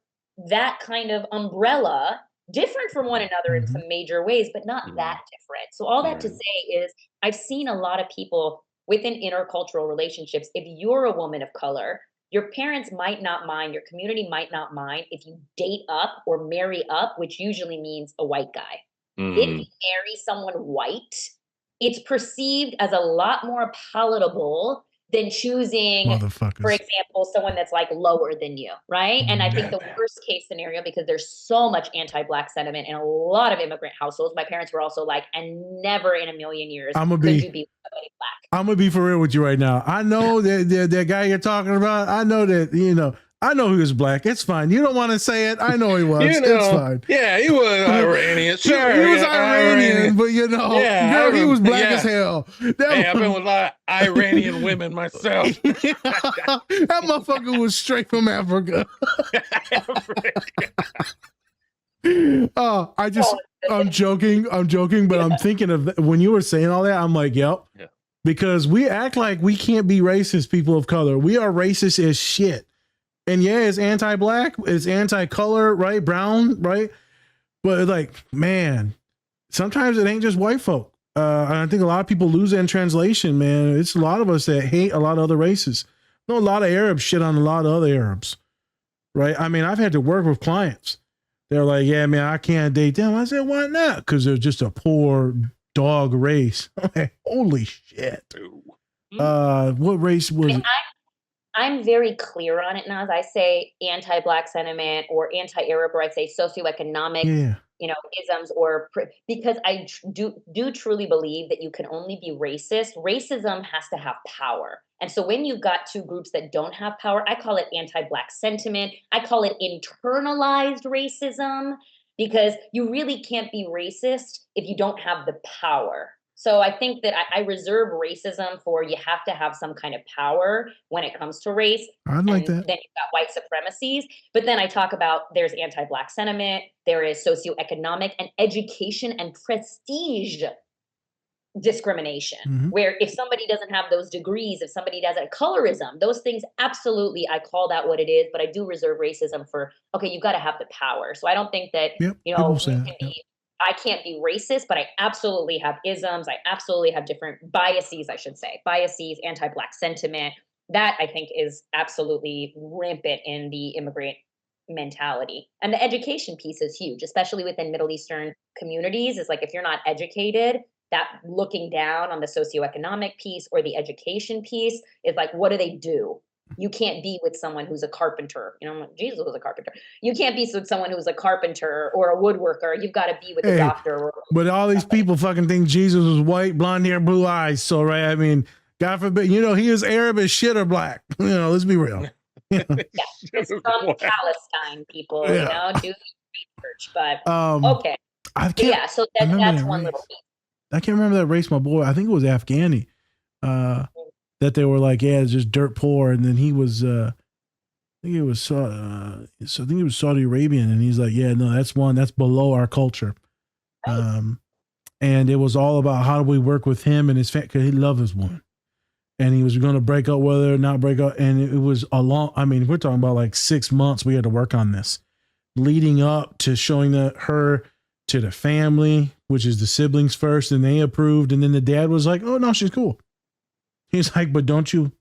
that kind of umbrella, different from one another in some major ways, but not that different. So all that to say is I've seen a lot of people within intercultural relationships. If you're a woman of color, your parents might not mind, your community might not mind if you date up or marry up, which usually means a white guy. If you marry someone white, it's perceived as a lot more palatable than choosing, for example, someone that's like lower than you, right? And I think the worst case scenario, because there's so much anti-Black sentiment in a lot of immigrant households, my parents were also like, and never in a million years could you be somebody Black. I'm gonna be for real with you right now. I know that guy you're talking about. I know that I know he was Black. It's fine. You don't want to say it. I know he was. It's fine. Yeah, he was Iranian. Sure, he was Iranian, but girl, he was Black as hell. Hey, I've been with a lot of Iranian women myself. That motherfucker was straight from Africa. I'm joking, but I'm thinking of when you were saying all that, I'm like, yep. Yeah. Because we act like we can't be racist, people of color. We are racist as shit. And yeah, it's anti-Black, it's anti-color, right? Brown, right? But like, man, sometimes it ain't just white folk. And I think a lot of people lose that in translation, man. It's a lot of us that hate a lot of other races. I know a lot of Arabs shit on a lot of other Arabs, right? I mean, I've had to work with clients. They're like, yeah, man, I can't date them. I said, why not? Because they're just a poor dog race. Holy shit. What race was it? I'm very clear on it, Naz. I say anti-Black sentiment or anti-Arab, or I'd say socioeconomic, isms, because I do truly believe that you can only be racist. Racism has to have power. And so when you've got 2 groups that don't have power, I call it anti-Black sentiment. I call it internalized racism, because you really can't be racist if you don't have the power. So I think that I reserve racism for you have to have some kind of power when it comes to race. I'd like that. Then you've got white supremacies. But then I talk about there's anti-Black sentiment, there is socioeconomic and education and prestige discrimination, where if somebody doesn't have those degrees, if somebody doesn't, colorism, those things, absolutely, I call that what it is, but I do reserve racism for, okay, you've got to have the power. So I don't think that, I can't be racist, but I absolutely have isms. I absolutely have different biases, anti-Black sentiment. That I think is absolutely rampant in the immigrant mentality. And the education piece is huge, especially within Middle Eastern communities. It's like, if you're not educated, that looking down on the socioeconomic piece or the education piece is like, what do they do? You can't be with someone who's a carpenter. Jesus was a carpenter. You can't be with someone who's a carpenter or a woodworker. You've got to be with a doctor. But all these people fucking think Jesus was white, blonde hair, blue eyes. So, right, I mean, God forbid, he is Arab as shit or Black. Let's be real. Yeah, it's from Palestine, people, do research. But, okay. So that's one little piece. I can't remember that race, my boy. I think it was Afghani. That they were like, yeah, it's just dirt poor. And then he was, I think it was Saudi Arabian. And he's like, yeah, no, that's below our culture. And it was all about how do we work with him and his family, because he loved his woman. And he was going to break up, whether or not break up. And it was a long, I mean, we're talking about like 6 months we had to work on this, leading up to showing her to the family, which is the siblings first, and they approved. And then the dad was like, oh, no, she's cool. He's like, but don't you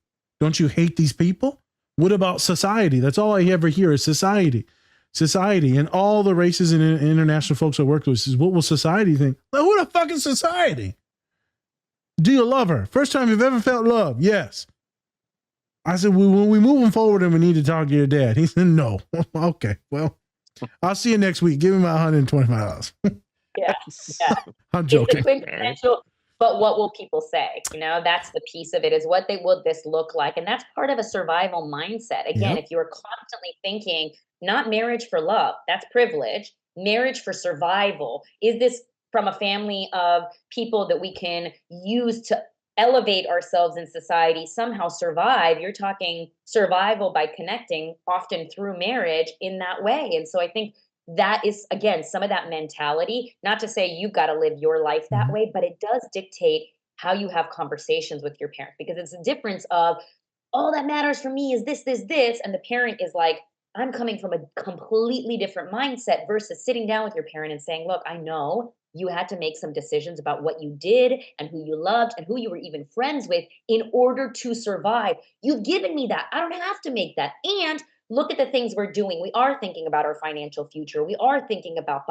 hate these people? What about society? That's all I ever hear is society. Society. And all the races and international folks I worked with says, what will society think? Like, who the fuck is society? Do you love her? First time you've ever felt love? Yes. I said, well, when we moving forward and we need to talk to your dad. He said, no. Okay, well, I'll see you next week. Give me my $125. Yeah. I'm joking. It's a quintessential, but what will people say? You know, that's the piece of it, is what will this look like? And that's part of a survival mindset. Again, if you're constantly thinking, not marriage for love, that's privilege, marriage for survival. Is this from a family of people that we can use to elevate ourselves in society, somehow survive? You're talking survival by connecting, often through marriage, in that way. And so I think that is, again, some of that mentality, not to say you've got to live your life that way, but it does dictate how you have conversations with your parents, because it's a difference of, all that matters for me is this, this, this. And the parent is like, I'm coming from a completely different mindset, versus sitting down with your parent and saying, look, I know you had to make some decisions about what you did and who you loved and who you were even friends with in order to survive. You've given me that. I don't have to make that. And look at the things we're doing. We are thinking about our financial future. We are thinking about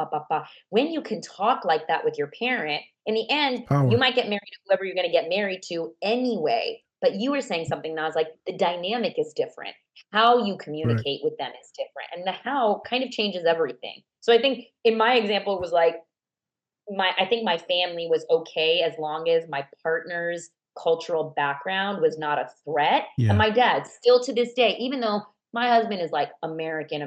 When you can talk like that with your parent, in the end, you might get married to whoever you're going to get married to anyway. But you were saying something, Nas, like the dynamic is different. How you communicate with them is different. And the how kind of changes everything. So I think in my example, it was like, I think my family was okay as long as my partner's cultural background was not a threat. Yeah. And my dad, still to this day, even though my husband is like American.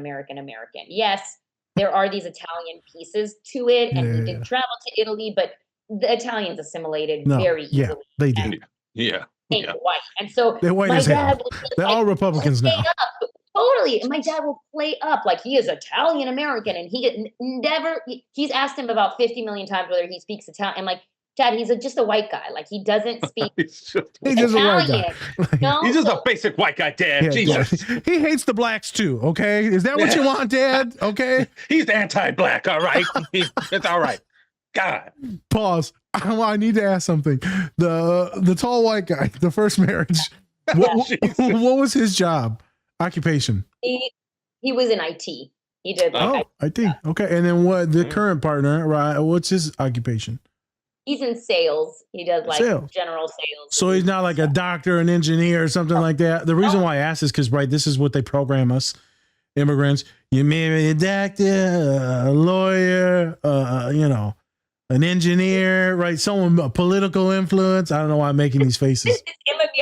Yes, there are these Italian pieces to it, and he did travel to Italy, but the Italians assimilated very easily. Yeah, they did. Yeah. Being white. And so They're white my as hell. dad will just, They're all Republicans play now. up. Totally. And my dad will play up like he is Italian American, and he's asked him about 50 million times whether he speaks Italian. I'm like, Dad, he's just a white guy. Like, he doesn't speak He's just Italian. a white guy. No? He's just a basic white guy, Dad. Yeah, Jesus. yeah. He hates the blacks too, okay? Is that what you want, Dad? Okay? He's anti-black, all right? It's all right. God. Pause. I need to ask something. The tall white guy, the first marriage, what was his job? Occupation? He was in IT. He did like IT. Okay. And then what, the current partner, right? What's his occupation? He's in sales. He does like general sales. So he's not like a doctor, an engineer, or something like that. The reason why I ask is because, right, this is what they program us immigrants. You may be a doctor, a lawyer, an engineer, right? Someone, a political influence. I don't know why I'm making these faces.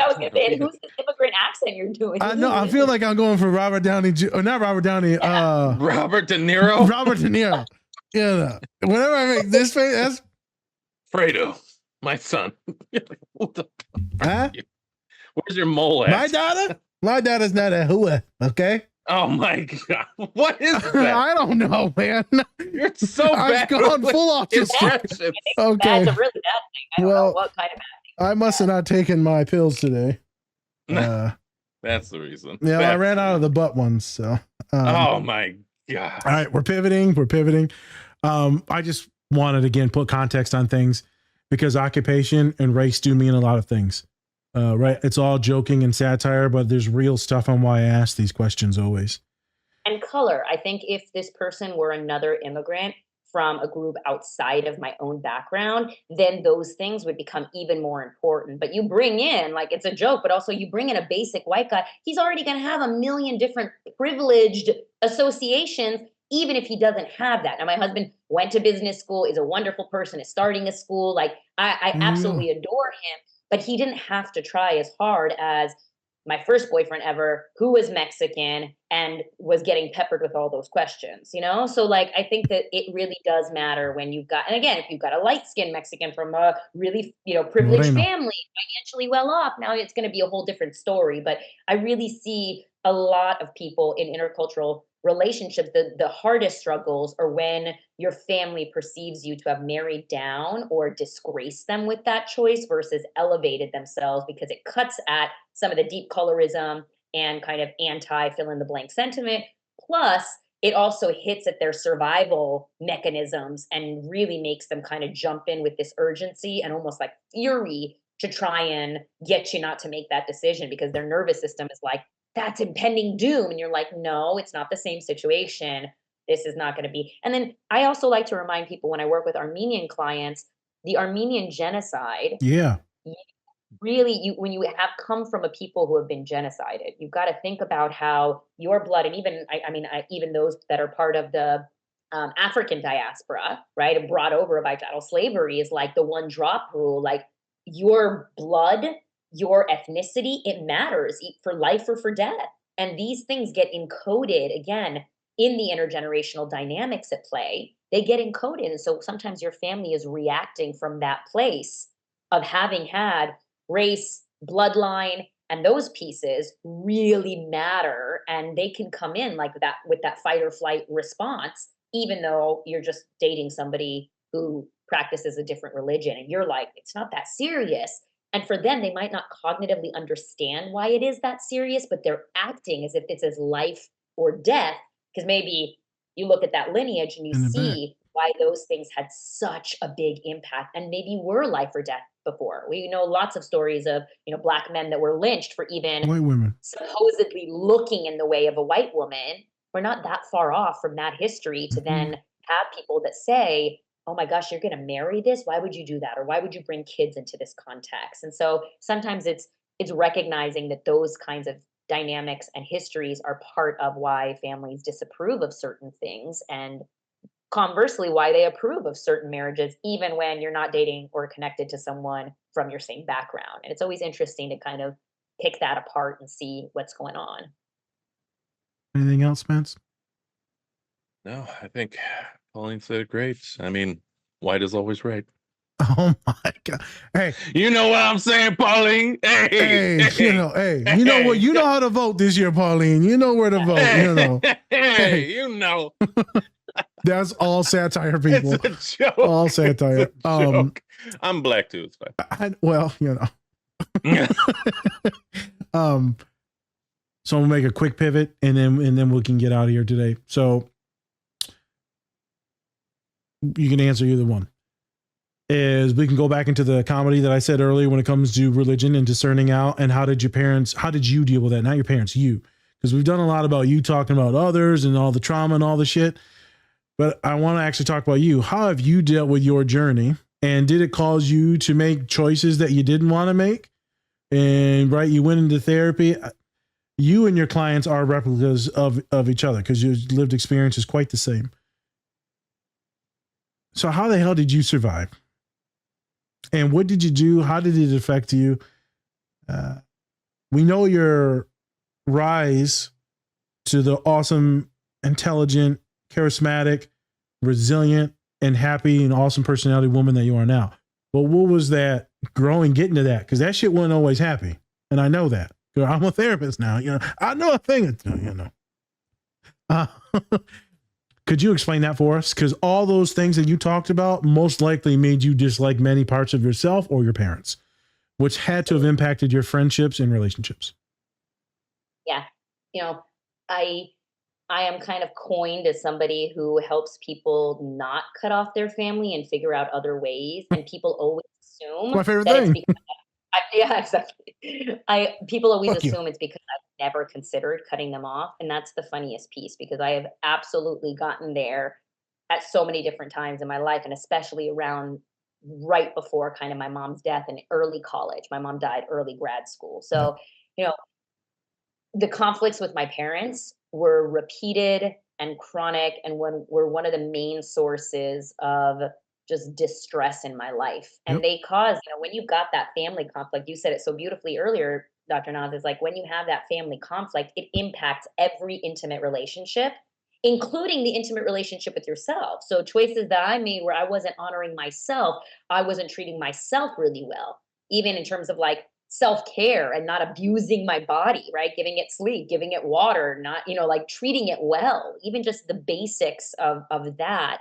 I was going to say, who's this immigrant accent you're doing? I know. I feel like I'm going for Robert Downey, or not Robert Downey. Robert De Niro. Robert De Niro. Yeah. Whenever I make this face, that's Fredo, my son. Huh? Where's your mole at? My daughter? My daughter's not a hua, okay? Oh my God. What is that? I don't know, man. You're so bad. I've gone full autistic. Okay. That's a really bad thing. I don't know what kind of bad thing. I must have not taken my pills today. That's the reason. Yeah, I ran out of the butt ones. So. Oh my God. All right, we're pivoting. I just wanted, again, put context on things because occupation and race do mean a lot of things. Right? It's all joking and satire, but there's real stuff on why I ask these questions always. And color. I think if this person were another immigrant from a group outside of my own background, then those things would become even more important. But you bring in, like, it's a joke, but also you bring in a basic white guy, he's already going to have a million different privileged associations, even if he doesn't have that. Now, my husband went to business school, is a wonderful person, is starting a school. Like, I absolutely adore him, but he didn't have to try as hard as my first boyfriend ever, who was Mexican and was getting peppered with all those questions, you know? So like, I think that it really does matter when you've got, and again, if you've got a light-skinned Mexican from a really, privileged family, financially well off, now it's going to be a whole different story. But I really see a lot of people in intercultural relationships, the hardest struggles are when your family perceives you to have married down or disgraced them with that choice versus elevated themselves, because it cuts at some of the deep colorism and kind of anti fill in the blank sentiment. Plus, it also hits at their survival mechanisms and really makes them kind of jump in with this urgency and almost like fury to try and get you not to make that decision, because their nervous system is like, that's impending doom. And you're like, no, it's not the same situation. This is not going to be. And then I also like to remind people when I work with Armenian clients, the Armenian genocide, Yeah. really, when you have come from a people who have been genocided, you've got to think about how your blood, and even even those that are part of the African diaspora, right, and brought over by chattel slavery, is like the one drop rule. Like, your blood, your ethnicity, it matters for life or for death. And these things get encoded again in the intergenerational dynamics at play. They get encoded. And so sometimes your family is reacting from that place of having had race, bloodline, and those pieces really matter. And they can come in like that with that fight or flight response, even though you're just dating somebody who practices a different religion. And you're like, it's not that serious. And for them, they might not cognitively understand why it is that serious, but they're acting as if it's as life or death, because maybe you look at that lineage and you In the back. see why those things had such a big impact and maybe were life or death before. We know lots of stories of, black men that were lynched for even White women. supposedly looking in the way of a white woman. We're not that far off from that history to then have people that say, oh my gosh, you're going to marry this? Why would you do that? Or why would you bring kids into this context? And so sometimes it's recognizing that those kinds of dynamics and histories are part of why families disapprove of certain things, and conversely why they approve of certain marriages, even when you're not dating or connected to someone from your same background. And it's always interesting to kind of pick that apart and see what's going on. Anything else, Spence? No, I think Pauline said it great. I mean, white is always right. Oh my God. Hey, You know what I'm saying, Pauline? Hey, you know what? You know how to vote this year, Pauline. You know where to vote. Hey. That's all satire, people. It's a joke. All satire. It's a joke. I'm black too. It's fine. So I'm gonna make a quick pivot, and then we can get out of here today. So you can answer either one. Is we can go back into the comedy that I said earlier when it comes to religion and discerning out, and how did you deal with that? Not your parents, you. Because we've done a lot about you talking about others and all the trauma and all the shit. But I want to actually talk about you. How have you dealt with your journey? And did it cause you to make choices that you didn't want to make? And right, you went into therapy. You and your clients are replicas of each other because your lived experience is quite the same. So how the hell did you survive? And what did you do? How did it affect you? We know your rise to the awesome, intelligent, charismatic, resilient, and happy and awesome personality woman that you are now. But what was that getting to that? Because that shit wasn't always happy. And I know that. I'm a therapist now. I know a thing or two, Could you explain that for us? Because all those things that you talked about most likely made you dislike many parts of yourself or your parents, which had to have impacted your friendships and relationships. Yeah. I am kind of coined as somebody who helps people not cut off their family and figure out other ways. And people always assume my favorite that thing. it's because yeah, exactly. People always Fuck you. assume it's because I've never considered cutting them off. And that's the funniest piece, because I have absolutely gotten there at so many different times in my life, and especially around right before kind of my mom's death and early college. My mom died early grad school. So, the conflicts with my parents were repeated and chronic, and were one of the main sources of just distress in my life. And they cause, when you've got that family conflict, you said it so beautifully earlier, Dr. Naz, is like when you have that family conflict, it impacts every intimate relationship, including the intimate relationship with yourself. So choices that I made where I wasn't honoring myself, I wasn't treating myself really well, even in terms of like self-care and not abusing my body, right? Giving it sleep, giving it water, not, like treating it well, even just the basics of that.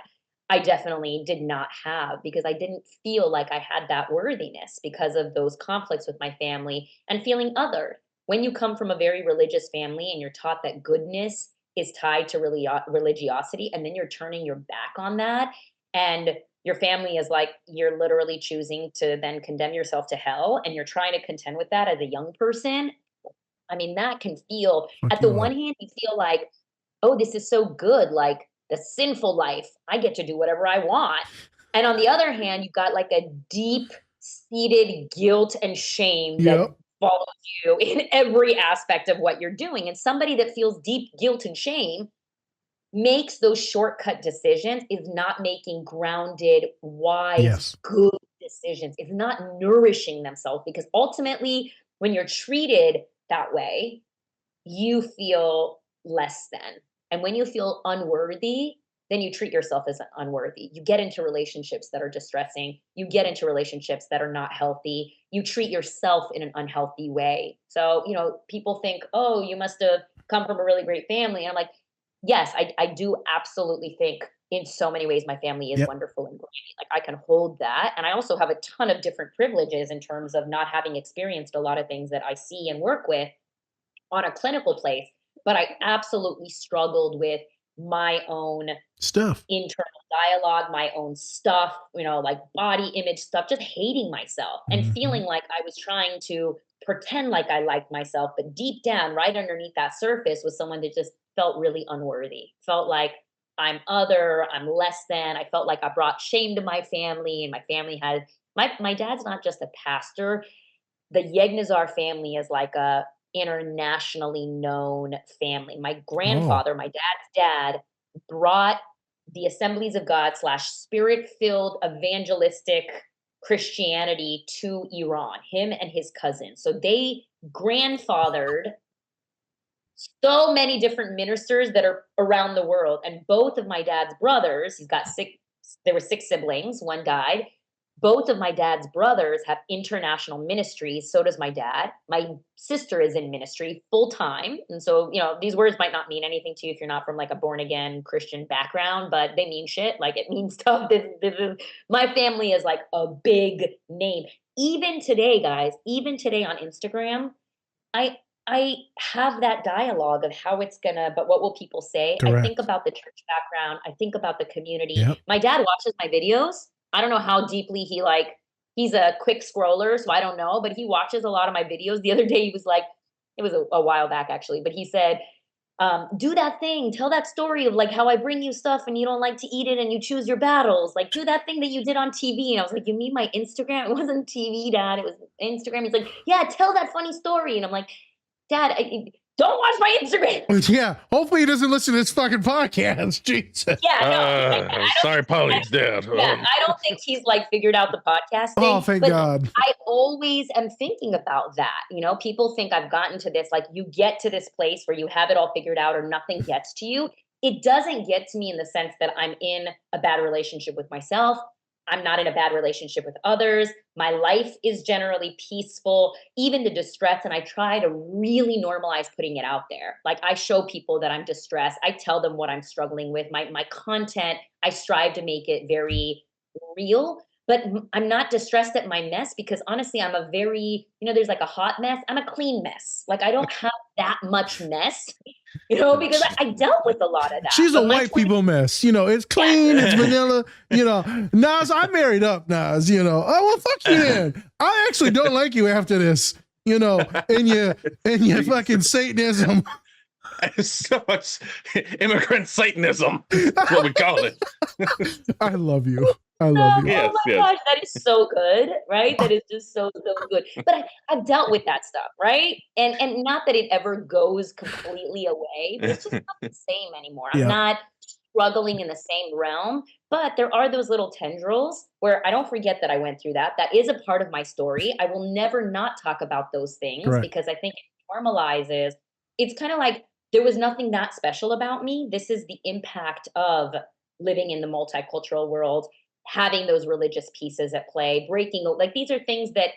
I definitely did not have because I didn't feel like I had that worthiness because of those conflicts with my family and feeling othered. When you come from a very religious family and you're taught that goodness is tied to religiosity, and then you're turning your back on that, and your family is like, you're literally choosing to then condemn yourself to hell, and you're trying to contend with that as a young person. I mean, that can feel, Fuck at the you one up. hand, you feel like, oh, this is so good, like the sinful life. I get to do whatever I want. And on the other hand, you've got like a deep seated guilt and shame that Yep. follows you in every aspect of what you're doing. And somebody that feels deep guilt and shame makes those shortcut decisions, is not making grounded, wise, Yes. good decisions, is not nourishing themselves, because ultimately, when you're treated that way, you feel less than. And when you feel unworthy, then you treat yourself as unworthy. You get into relationships that are distressing. You get into relationships that are not healthy. You treat yourself in an unhealthy way. So, people think, oh, you must have come from a really great family. And I'm like, yes, I do absolutely think in so many ways my family is Yep. wonderful and great. Like, I can hold that. And I also have a ton of different privileges in terms of not having experienced a lot of things that I see and work with on a clinical place, but I absolutely struggled with my own Stuff. internal dialogue, my own stuff, like body image stuff, just hating myself and feeling Mhm. like I was trying to pretend like I liked myself, but deep down, right underneath that surface was someone that just felt really unworthy, felt like I'm other, I'm less than. I felt like I brought shame to my family, and my family had my dad's not just a pastor. The Yeghnazar family is like a internationally known family. My Oh. grandfather, my dad's dad, brought the Assemblies of God slash spirit-filled evangelistic Christianity to Iran, him and his cousin. So they grandfathered so many different ministers that are around the world. And both of my dad's brothers, he's got six, there were six siblings, one died. Both of my dad's brothers have international ministries. So does my dad. My sister is in ministry full time. And so, these words might not mean anything to you if you're not from like a born again Christian background, but they mean shit. Like, it means stuff. My family is like a big name. Even today, guys, even today on Instagram, I I have that dialogue of how it's gonna, but what will people say? I think Correct. about the church background. I think about the community. Yep. My dad watches my videos. I don't know how deeply he's a quick scroller, so I don't know, but he watches a lot of my videos. The other day he was like, it was a while back actually, but he said, do that thing, tell that story of like how I bring you stuff and you don't like to eat it and you choose your battles. Like, do that thing that you did on TV. And I was like, you mean my Instagram? It wasn't TV, Dad. It was Instagram. He's like, yeah, tell that funny story. And I'm like, Dad, don't watch my Instagram. Yeah. Hopefully he doesn't listen to this fucking podcast. Jesus. Yeah, no. Sorry, Pauline's dead. Yeah, I don't think he's like figured out the podcast thing. Oh, thank but God. I always am thinking about that. People think I've gotten to this, like you get to this place where you have it all figured out or nothing gets to you. It doesn't get to me in the sense that I'm in a bad relationship with myself. I'm not in a bad relationship with others. My life is generally peaceful, even the distress. And I try to really normalize putting it out there. Like, I show people that I'm distressed. I tell them what I'm struggling with. My content, I strive to make it very real. But I'm not distressed at my mess because honestly, I'm a very, there's like a hot mess. I'm a clean mess. Like, I don't have that much mess, because I dealt with a lot of that. She's a But white people mess. It's clean, it's vanilla. Nas, I married up, Nas. Oh, well, fuck you then. I actually don't like you after this. And your fucking Satanism. So much immigrant Satanism. That's what we call it. I love you. I love you. Oh my gosh, that is so good, right? That is just so good. But I've dealt with that stuff, right? And not that it ever goes completely away, but it's just not the same anymore. I'm Yeah. not struggling in the same realm, but there are those little tendrils where I don't forget that I went through that. That is a part of my story. I will never not talk about those things Correct. because I think it normalizes. It's kind of like there was nothing that special about me. This is the impact of living in the multicultural world, having those religious pieces at play, breaking, like these are things that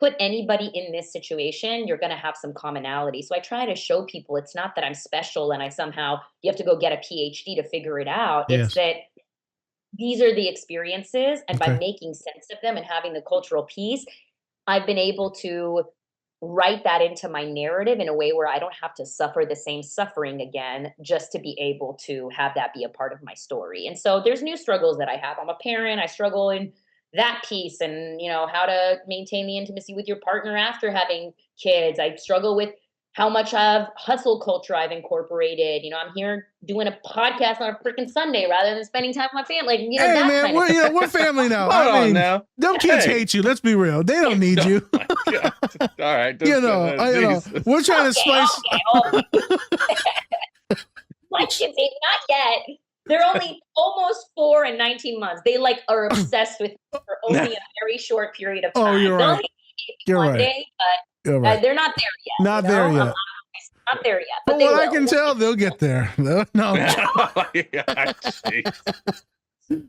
put anybody in this situation, you're going to have some commonality. So I try to show people it's not that I'm special and you have to go get a PhD to figure it out. Yes. It's that these are the experiences. And by Okay. making sense of them and having the cultural piece, I've been able to write that into my narrative in a way where I don't have to suffer the same suffering again just to be able to have that be a part of my story. And so there's new struggles that I have. I'm a parent. I struggle in that piece and, how to maintain the intimacy with your partner after having kids. I struggle with how much of hustle culture I've incorporated. I'm here doing a podcast on a freaking Sunday rather than spending time with my family. Like, Hey that man, kind of we're we're family now. Hold I on mean, now. them kids Hey. hate you. Let's be real. They don't need you. Oh my God. All right. Jesus. We're trying to spice. My kids ain't not yet. They're only almost 4 and 19 months. They are obsessed with me for only a very short period of time. Oh, you're They'll right. hate me You're one right. day, but You're right. they're not there yet. Not there yet. Not there yet. But From they what I will. can tell, they'll get there. No,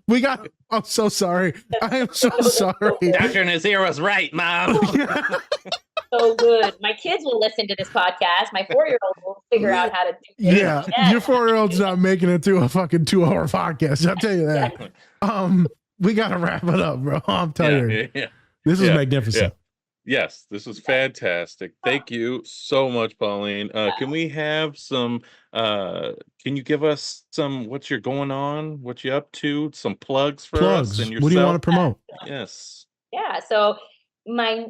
we got. I'm so sorry. I am so sorry. Dr. Nazir was right, Mom. So good. My kids will listen to this podcast. My 4-year-old will figure out how to do this. Yeah, your 4-year-old's not making it through a fucking 2-hour podcast. I'll tell you that. We gotta wrap it up, bro. I'm tired. This is magnificent. Yes, this was fantastic. Thank you so much, Pauline. Can we have some, can you give us some, what you're going on, what you up to, some plugs for us and yourself? What do you want to promote? Yes. Yeah. So my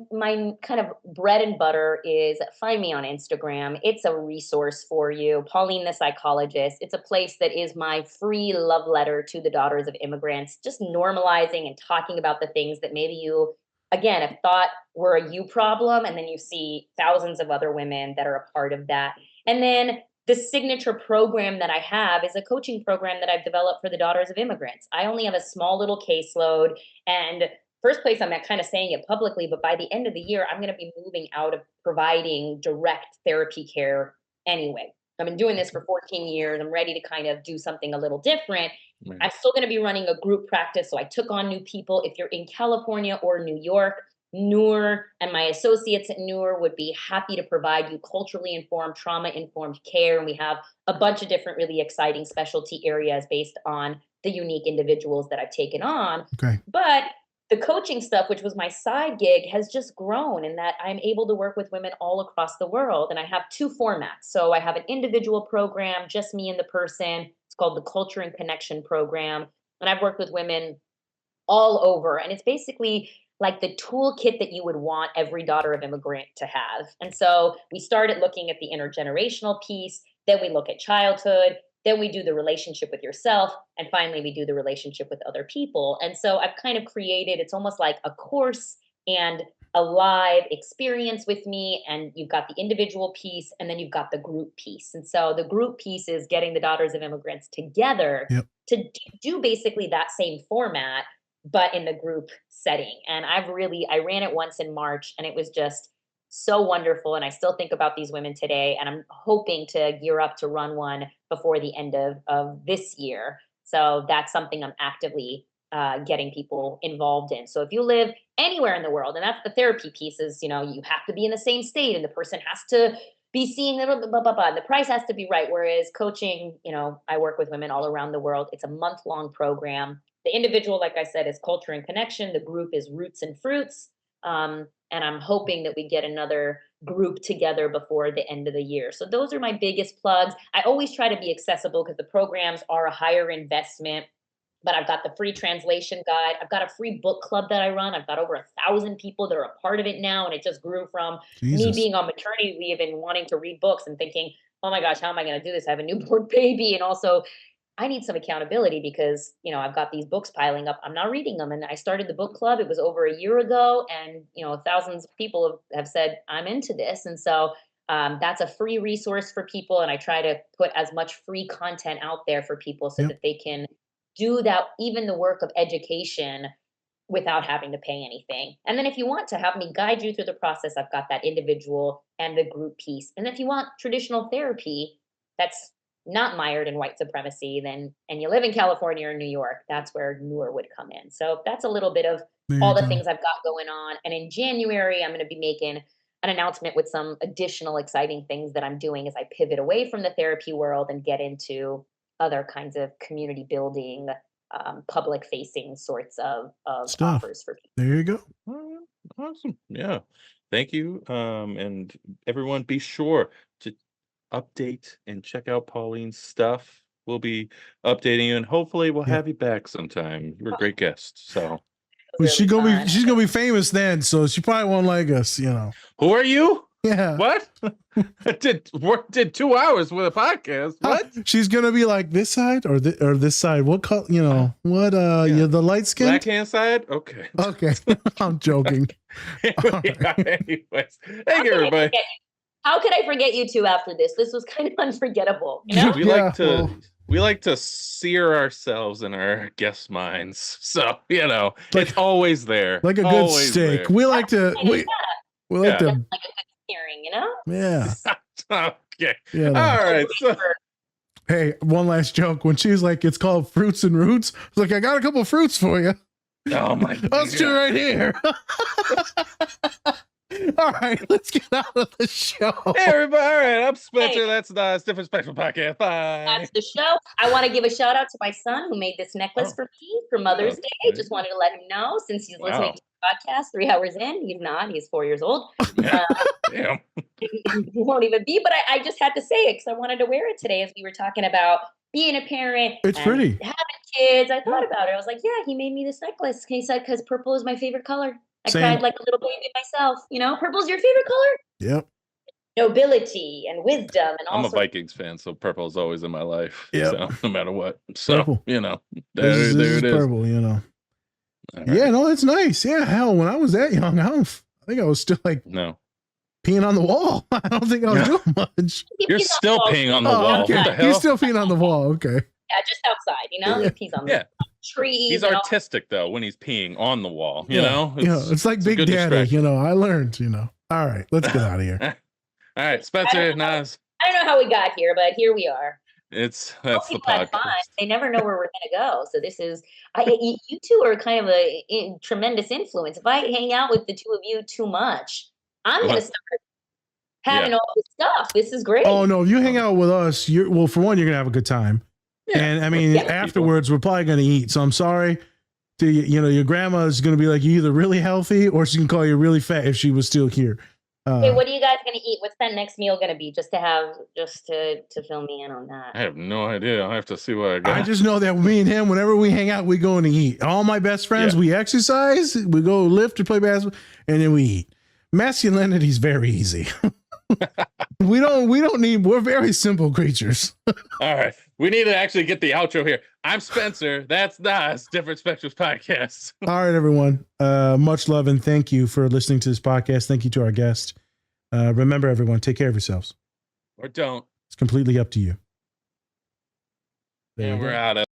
kind of bread and butter is find me on Instagram. It's a resource for you. Pauline the Psychologist. It's a place that is my free love letter to the daughters of immigrants, just normalizing and talking about the things that maybe you, again, have thought were a you problem, and then you see thousands of other women that are a part of that. And then the signature program that I have is a coaching program that I've developed for the daughters of immigrants. I only have a small little caseload, and first place, I'm not kind of saying it publicly, but by the end of the year, I'm going to be moving out of providing direct therapy care anyway. I've been doing this for 14 years. I'm ready to kind of do something a little different. Right. I'm still going to be running a group practice. So I took on new people. If you're in California or New York, Noor and my associates at Noor would be happy to provide you culturally informed, trauma-informed care. And we have a bunch of different really exciting specialty areas based on the unique individuals that I've taken on. Okay. But the coaching stuff, which was my side gig, has just grown in that I'm able to work with women all across the world. And I have 2 formats. So I have an individual program, just me and the person. It's called the Culture and Connection Program. And I've worked with women all over. And it's basically like the toolkit that you would want every daughter of immigrant to have. And so we started looking at the intergenerational piece. Then we look at childhood. Then we do the relationship with yourself. And finally, we do the relationship with other people. And so I've kind of created, it's almost like a course and a live experience with me. And you've got the individual piece, and then you've got the group piece. And so the group piece is getting the daughters of immigrants together to do basically that same format, but in the group setting. And I ran it once in March, and it was just so wonderful. And I still think about these women today, and I'm hoping to gear up to run one before the end of this year. So that's something I'm actively getting people involved in. So if you live anywhere in the world, and that's the therapy piece is, you have to be in the same state, and the person has to be seeing blah, blah, blah, blah, and the price has to be right. Whereas coaching, I work with women all around the world. It's a month-long program. The individual, like I said, is Culture and Connection. The group is Roots and Fruits. And I'm hoping that we get another group together before the end of the year. So those are my biggest plugs. I always try to be accessible because the programs are a higher investment, but I've got the free translation guide. I've got a free book club that I run. I've got over 1,000 people that are a part of it now. And it just grew from me being on maternity leave and wanting to read books and thinking, oh my gosh, how am I going to do this? I have a newborn baby. And also I need some accountability because, I've got these books piling up. I'm not reading them. And I started the book club. It was over a year ago. And, thousands of people have said, I'm into this. And so that's a free resource for people. And I try to put as much free content out there for people so that they can do that, even the work of education without having to pay anything. And then if you want to have me guide you through the process, I've got that individual and the group piece. And if you want traditional therapy, that's not mired in white supremacy, then, and you live in California or New York, that's where Noor would come in. So that's a little bit of all the things I've got going on. And in January, I'm going to be making an announcement with some additional exciting things that I'm doing as I pivot away from the therapy world and get into other kinds of community building, public facing sorts of Stuff. offers for people. There you go. Awesome. Yeah. Thank you. And everyone, be sure to update and check out Pauline's stuff. We'll be updating you, and hopefully we'll have you back sometime. You're a great guest. So Well, she's gonna be famous then, so she probably won't like us, you know. who are you? Yeah. What? did 2 hours with a podcast. What? She's gonna be like this side or this side. What color? You know what? You're the light skin. Black hand side. Okay. Okay. I'm joking. Anyways, thank you, everybody. How could I forget you two after this? This was kind of unforgettable. You know? We like to sear ourselves in our guests' minds. So, you know, it's always there. Like a good always steak. there. We like to we like to Like a good hearing, you know? yeah. Okay. Yeah, All right. So, hey, one last joke. When she's like, it's called fruits and roots. I was like, I got a couple of fruits for you. oh my God. Us two right here. All right, let's get out of the show. Hey, everybody. All right. I'm Spencer. That's the Different Spectrum Podcast. Bye. That's the show. I want to give a shout out to my son who made this necklace for me for Mother's Day. Just wanted to let him know, since he's listening to the podcast 3 hours in. He's not. He's 4 years old. Damn. He won't even be, but I just had to say it because I wanted to wear it today as we were talking about being a parent. It's and pretty. having kids. I thought about it. I was like, yeah, he made me this necklace. He said, because purple is my favorite color. I Same. cried like a little baby myself. You know, purple's your favorite color? Yep. Nobility and wisdom and all I'm a sorts. Vikings fan, so purple is always in my life. Yep. So no matter what. So, Purple. you know, This is it is. purple, you know. All Yeah, right. no, it's nice. Yeah, hell, when I was that young, I think I was still like No. peeing on the wall. I don't think I was doing much. You're still peeing on the Oh, wall. okay. What the hell? He's still peeing on the wall. Okay. Yeah, just outside, you know? Yeah. He's on Yeah. the trees. He's and all- artistic though when he's peeing on the wall. You Yeah. know? It's like a Big good Daddy. distraction. You know, I learned, you know. All right, let's get out of here. All right, Spencer, Naz. I don't know how we got here, but here we are. That's Most the people have fun. podcast. They never know where we're going to go. So this is, you two are kind of a tremendous influence. If I hang out with the two of you too much, I'm going to start having all this stuff. This is great. Oh no, if you hang out with us, well, for one, you're gonna have a good time. And I mean, afterwards, we're probably gonna eat. So I'm sorry to you. You know, your grandma is gonna be like, you're either really healthy or she can call you really fat if she was still here. Okay, what are you guys going to eat? What's that next meal going to be? Just to fill me in on that. I have no idea. I'll have to see what I got. I just know that me and him, whenever we hang out, we go and eat. All my best friends, we exercise, we go lift or play basketball, and then we eat. Masculinity is very easy. We're very simple creatures. All right. We need to actually get the outro here. I'm Spencer. That's Nas, Different Spectrums Podcast. All right, everyone. Much love and thank you for listening to this podcast. Thank you to our guest. Remember, everyone, take care of yourselves. Or don't. It's completely up to you. And we're out of